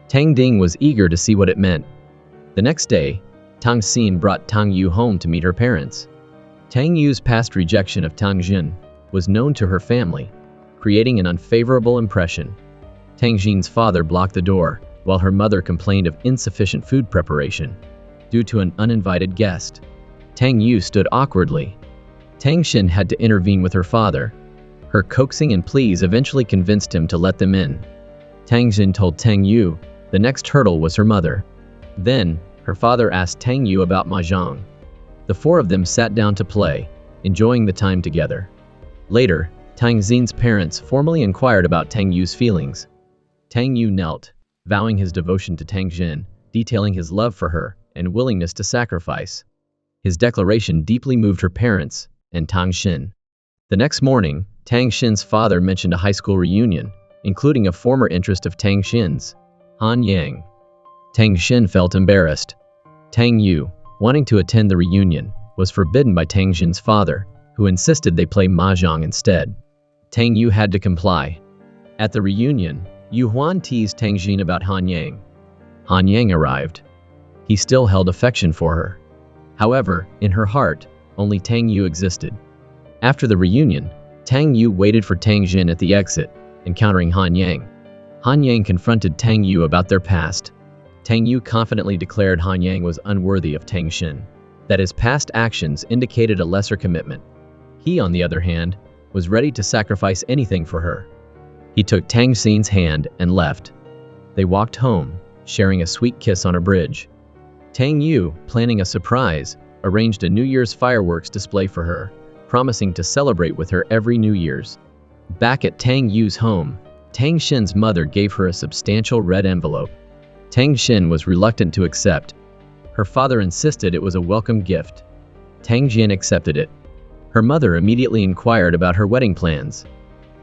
A: Tang Ding was eager to see what it meant. The next day, Tang Xin brought Tang Yu home to meet her parents. Tang Yu's past rejection of Tang Jin was known to her family, creating an unfavorable impression. Tang Jin's father blocked the door, while her mother complained of insufficient food preparation due to an uninvited guest. Tang Yu stood awkwardly. Tang Xin had to intervene with her father. Her coaxing and pleas eventually convinced him to let them in. Tang Xin told Tang Yu the next hurdle was her mother. Then, her father asked Tang Yu about mahjong. The four of them sat down to play, enjoying the time together. Later, Tang Xin's parents formally inquired about Tang Yu's feelings. Tang Yu knelt, vowing his devotion to Tang Xin, detailing his love for her and willingness to sacrifice. His declaration deeply moved her parents and Tang Xin. The next morning, Tang Xin's father mentioned a high school reunion, including a former interest of Tang Xin's, Han Yang. Tang Xin felt embarrassed. Tang Yu, wanting to attend the reunion, was forbidden by Tang Xin's father, who insisted they play mahjong instead. Tang Yu had to comply. At the reunion, Yu Huan teased Tang Xin about Han Yang. Han Yang arrived. He still held affection for her. However, in her heart, only Tang Yu existed. After the reunion, Tang Yu waited for Tang Xin at the exit, encountering Han Yang. Han Yang confronted Tang Yu about their past. Tang Yu confidently declared Han Yang was unworthy of Tang Xin, that his past actions indicated a lesser commitment. He, on the other hand, was ready to sacrifice anything for her. He took Tang Xin's hand and left. They walked home, sharing a sweet kiss on a bridge. Tang Yu, planning a surprise, arranged a New Year's fireworks display for her, promising to celebrate with her every New Year's. Back at Tang Yu's home, Tang Xin's mother gave her a substantial red envelope. Tang Xin was reluctant to accept. Her father insisted it was a welcome gift. Tang Xin accepted it. Her mother immediately inquired about her wedding plans.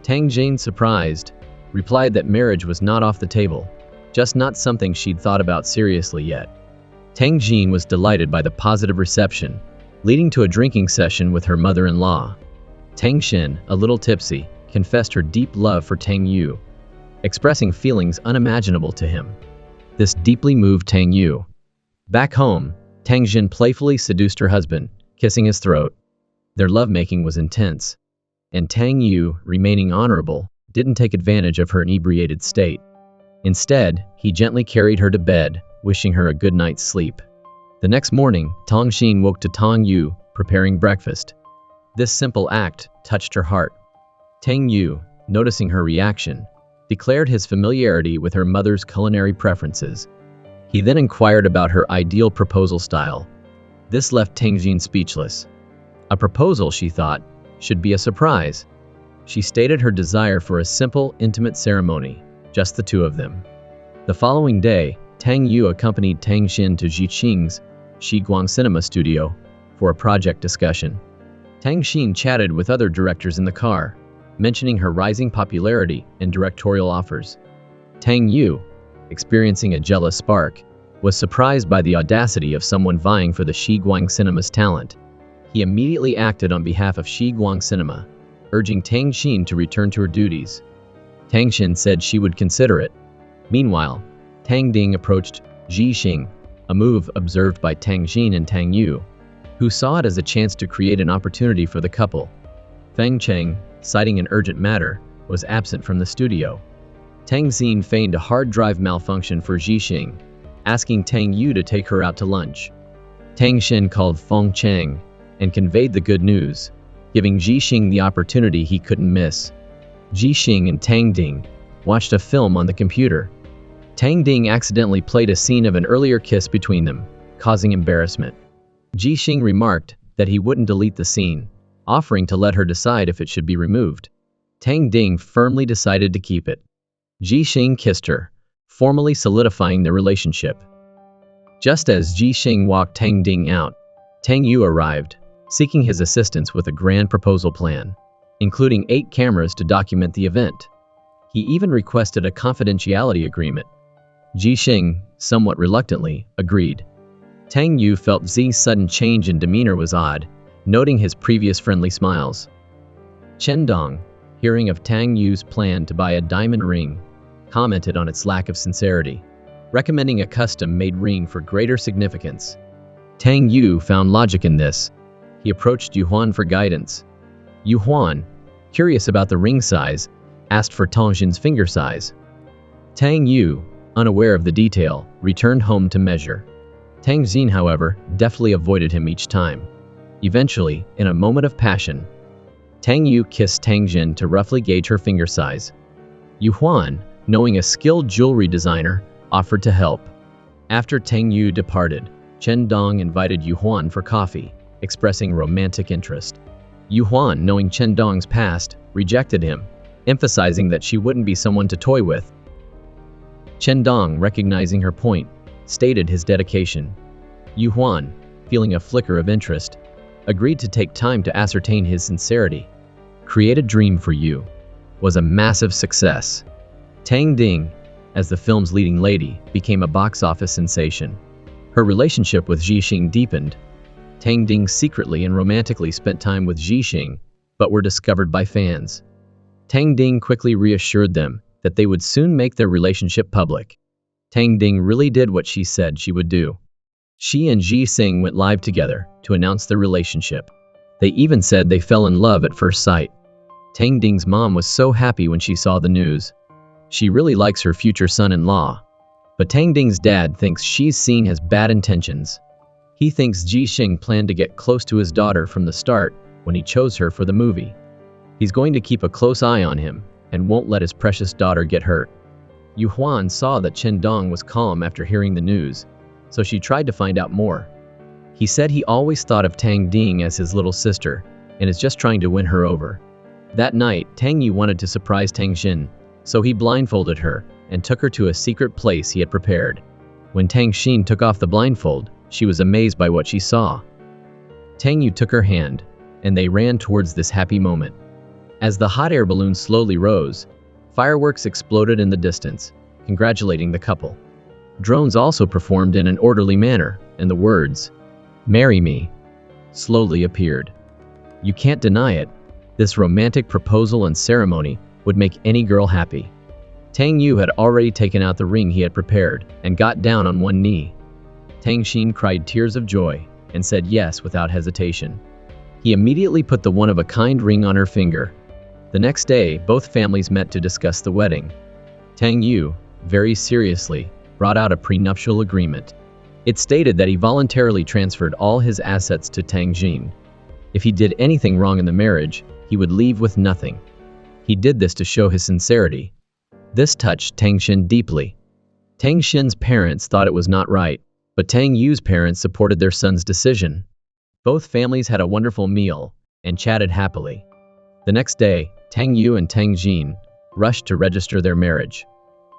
A: Tang Xin, surprised, replied that marriage was not off the table, just not something she'd thought about seriously yet. Tang Xin was delighted by the positive reception, leading to a drinking session with her mother-in-law. Tang Xin, a little tipsy, confessed her deep love for Tang Yu, expressing feelings unimaginable to him. This deeply moved Tang Yu. Back home, Tang Xin playfully seduced her husband, kissing his throat. Their lovemaking was intense, and Tang Yu, remaining honorable, didn't take advantage of her inebriated state. Instead, he gently carried her to bed, wishing her a good night's sleep. The next morning, Tang Xin woke to Tang Yu preparing breakfast. This simple act touched her heart. Tang Yu, noticing her reaction, declared his familiarity with her mother's culinary preferences. He then inquired about her ideal proposal style. This left Tang Xin speechless. A proposal, she thought, should be a surprise. She stated her desire for a simple, intimate ceremony, just the two of them. The following day, Tang Yu accompanied Tang Xin to Jiqing's Shiguang Cinema Studio for a project discussion. Tang Xin chatted with other directors in the car, mentioning her rising popularity and directorial offers. Tang Yu, experiencing a jealous spark, was surprised by the audacity of someone vying for the Shiguang Cinema's talent. He immediately acted on behalf of Shiguang Cinema, urging Tang Xin to return to her duties. Tang Xin said she would consider it. Meanwhile, Tang Ding approached Jixing, a move observed by Tang Xin and Tang Yu, who saw it as a chance to create an opportunity for the couple. Feng Cheng, citing an urgent matter, was absent from the studio. Tang Xin feigned a hard drive malfunction for Jixing, asking Tang Yu to take her out to lunch. Tang Xin called Feng Cheng and conveyed the good news, giving Jixing the opportunity he couldn't miss. Jixing and Tang Ding watched a film on the computer. Tang Ding accidentally played a scene of an earlier kiss between them, causing embarrassment. Jixing remarked that he wouldn't delete the scene, offering to let her decide if it should be removed. Tang Ding firmly decided to keep it. Jixing kissed her, formally solidifying their relationship. Just as Jixing walked Tang Ding out, Tang Yu arrived, seeking his assistance with a grand proposal plan, including 8 cameras to document the event. He even requested a confidentiality agreement. Jixing, somewhat reluctantly, agreed. Tang Yu felt Zi's sudden change in demeanor was odd, noting his previous friendly smiles. Chen Dong, hearing of Tang Yu's plan to buy a diamond ring, commented on its lack of sincerity, recommending a custom-made ring for greater significance. Tang Yu found logic in this. He approached Yu Huan for guidance. Yu Huan, curious about the ring size, asked for Tang Jin's finger size. Tang Yu, unaware of the detail, returned home to measure. Tang Jin, however, deftly avoided him each time. Eventually, in a moment of passion, Tang Yu kissed Tang Jin to roughly gauge her finger size. Yu Huan, knowing a skilled jewelry designer, offered to help. After Tang Yu departed, Chen Dong invited Yu Huan for coffee, expressing romantic interest. Yu Huan, knowing Chen Dong's past, rejected him, emphasizing that she wouldn't be someone to toy with. Chen Dong, recognizing her point, stated his dedication. Yu Huan, feeling a flicker of interest, agreed to take time to ascertain his sincerity. Create a Dream for You was a massive success. Tang Ding, as the film's leading lady, became a box office sensation. Her relationship with Zhixing deepened. Tang Ding secretly and romantically spent time with Zhixing, but were discovered by fans. Tang Ding quickly reassured them that they would soon make their relationship public. Tang Ding really did what she said she would do. She and Zhixing went live together to announce their relationship. They even said they fell in love at first sight. Tang Ding's mom was so happy when she saw the news. She really likes her future son-in-law. But Tang Ding's dad thinks Zhixing has bad intentions. He thinks Zhixing planned to get close to his daughter from the start when he chose her for the movie. He's going to keep a close eye on him and won't let his precious daughter get hurt. Yu Huan saw that Chen Dong was calm after hearing the news, so she tried to find out more. He said he always thought of Tang Ding as his little sister and is just trying to win her over. That night, Tang Yu wanted to surprise Tang Xin, so he blindfolded her and took her to a secret place he had prepared. When Tang Xin took off the blindfold, she was amazed by what she saw. Tang Yu took her hand, and they ran towards this happy moment. As the hot air balloon slowly rose, fireworks exploded in the distance, congratulating the couple. Drones also performed in an orderly manner, and the words, "Marry me," slowly appeared. You can't deny it. This romantic proposal and ceremony would make any girl happy. Tang Yu had already taken out the ring he had prepared and got down on one knee. Tang Xin cried tears of joy and said yes without hesitation. He immediately put the one-of-a-kind ring on her finger. The next day, both families met to discuss the wedding. Tang Yu, very seriously, brought out a prenuptial agreement. It stated that he voluntarily transferred all his assets to Tang Jin. If he did anything wrong in the marriage, he would leave with nothing. He did this to show his sincerity. This touched Tang Xin deeply. Tang Xin's parents thought it was not right, but Tang Yu's parents supported their son's decision. Both families had a wonderful meal and chatted happily. The next day, Tang Yu and Tang Jin rushed to register their marriage.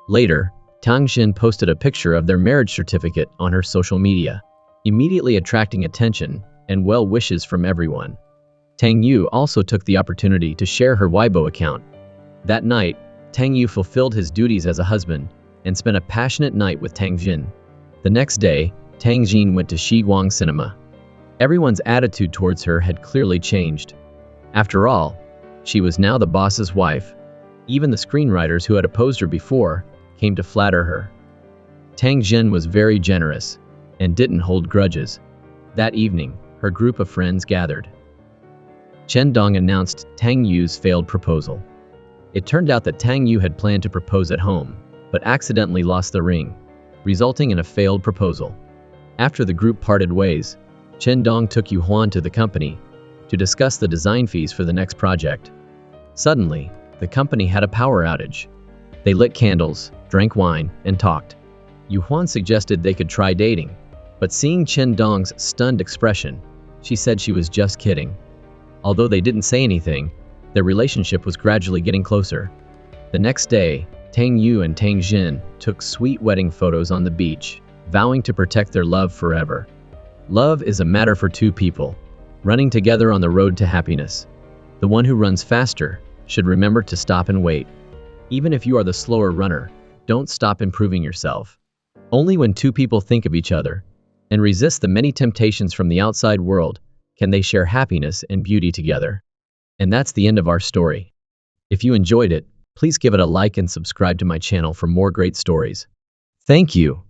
A: Later, Tang Xin posted a picture of their marriage certificate on her social media, immediately attracting attention and well wishes from everyone. Tang Yu also took the opportunity to share her Weibo account. That night, Tang Yu fulfilled his duties as a husband and spent a passionate night with Tang Jin. The next day, Tang Jin went to Shiguang Cinema. Everyone's attitude towards her had clearly changed. After all, she was now the boss's wife. Even the screenwriters who had opposed her before came to flatter her. Tang Jin was very generous and didn't hold grudges. That evening, her group of friends gathered. Chen Dong announced Tang Yu's failed proposal. It turned out that Tang Yu had planned to propose at home, but accidentally lost the ring, resulting in a failed proposal. After the group parted ways, Chen Dong took Yu Huan to the company to discuss the design fees for the next project. Suddenly, the company had a power outage. They lit candles, drank wine, and talked. Yu Huan suggested they could try dating, but seeing Chen Dong's stunned expression, she said she was just kidding. Although they didn't say anything, their relationship was gradually getting closer. The next day, Tang Yu and Tang Jin took sweet wedding photos on the beach, vowing to protect their love forever. Love is a matter for two people, running together on the road to happiness. The one who runs faster should remember to stop and wait. Even if you are the slower runner, don't stop improving yourself. Only when two people think of each other and resist the many temptations from the outside world can they share happiness and beauty together. And that's the end of our story. If you enjoyed it, please give it a like and subscribe to my channel for more great stories. Thank you.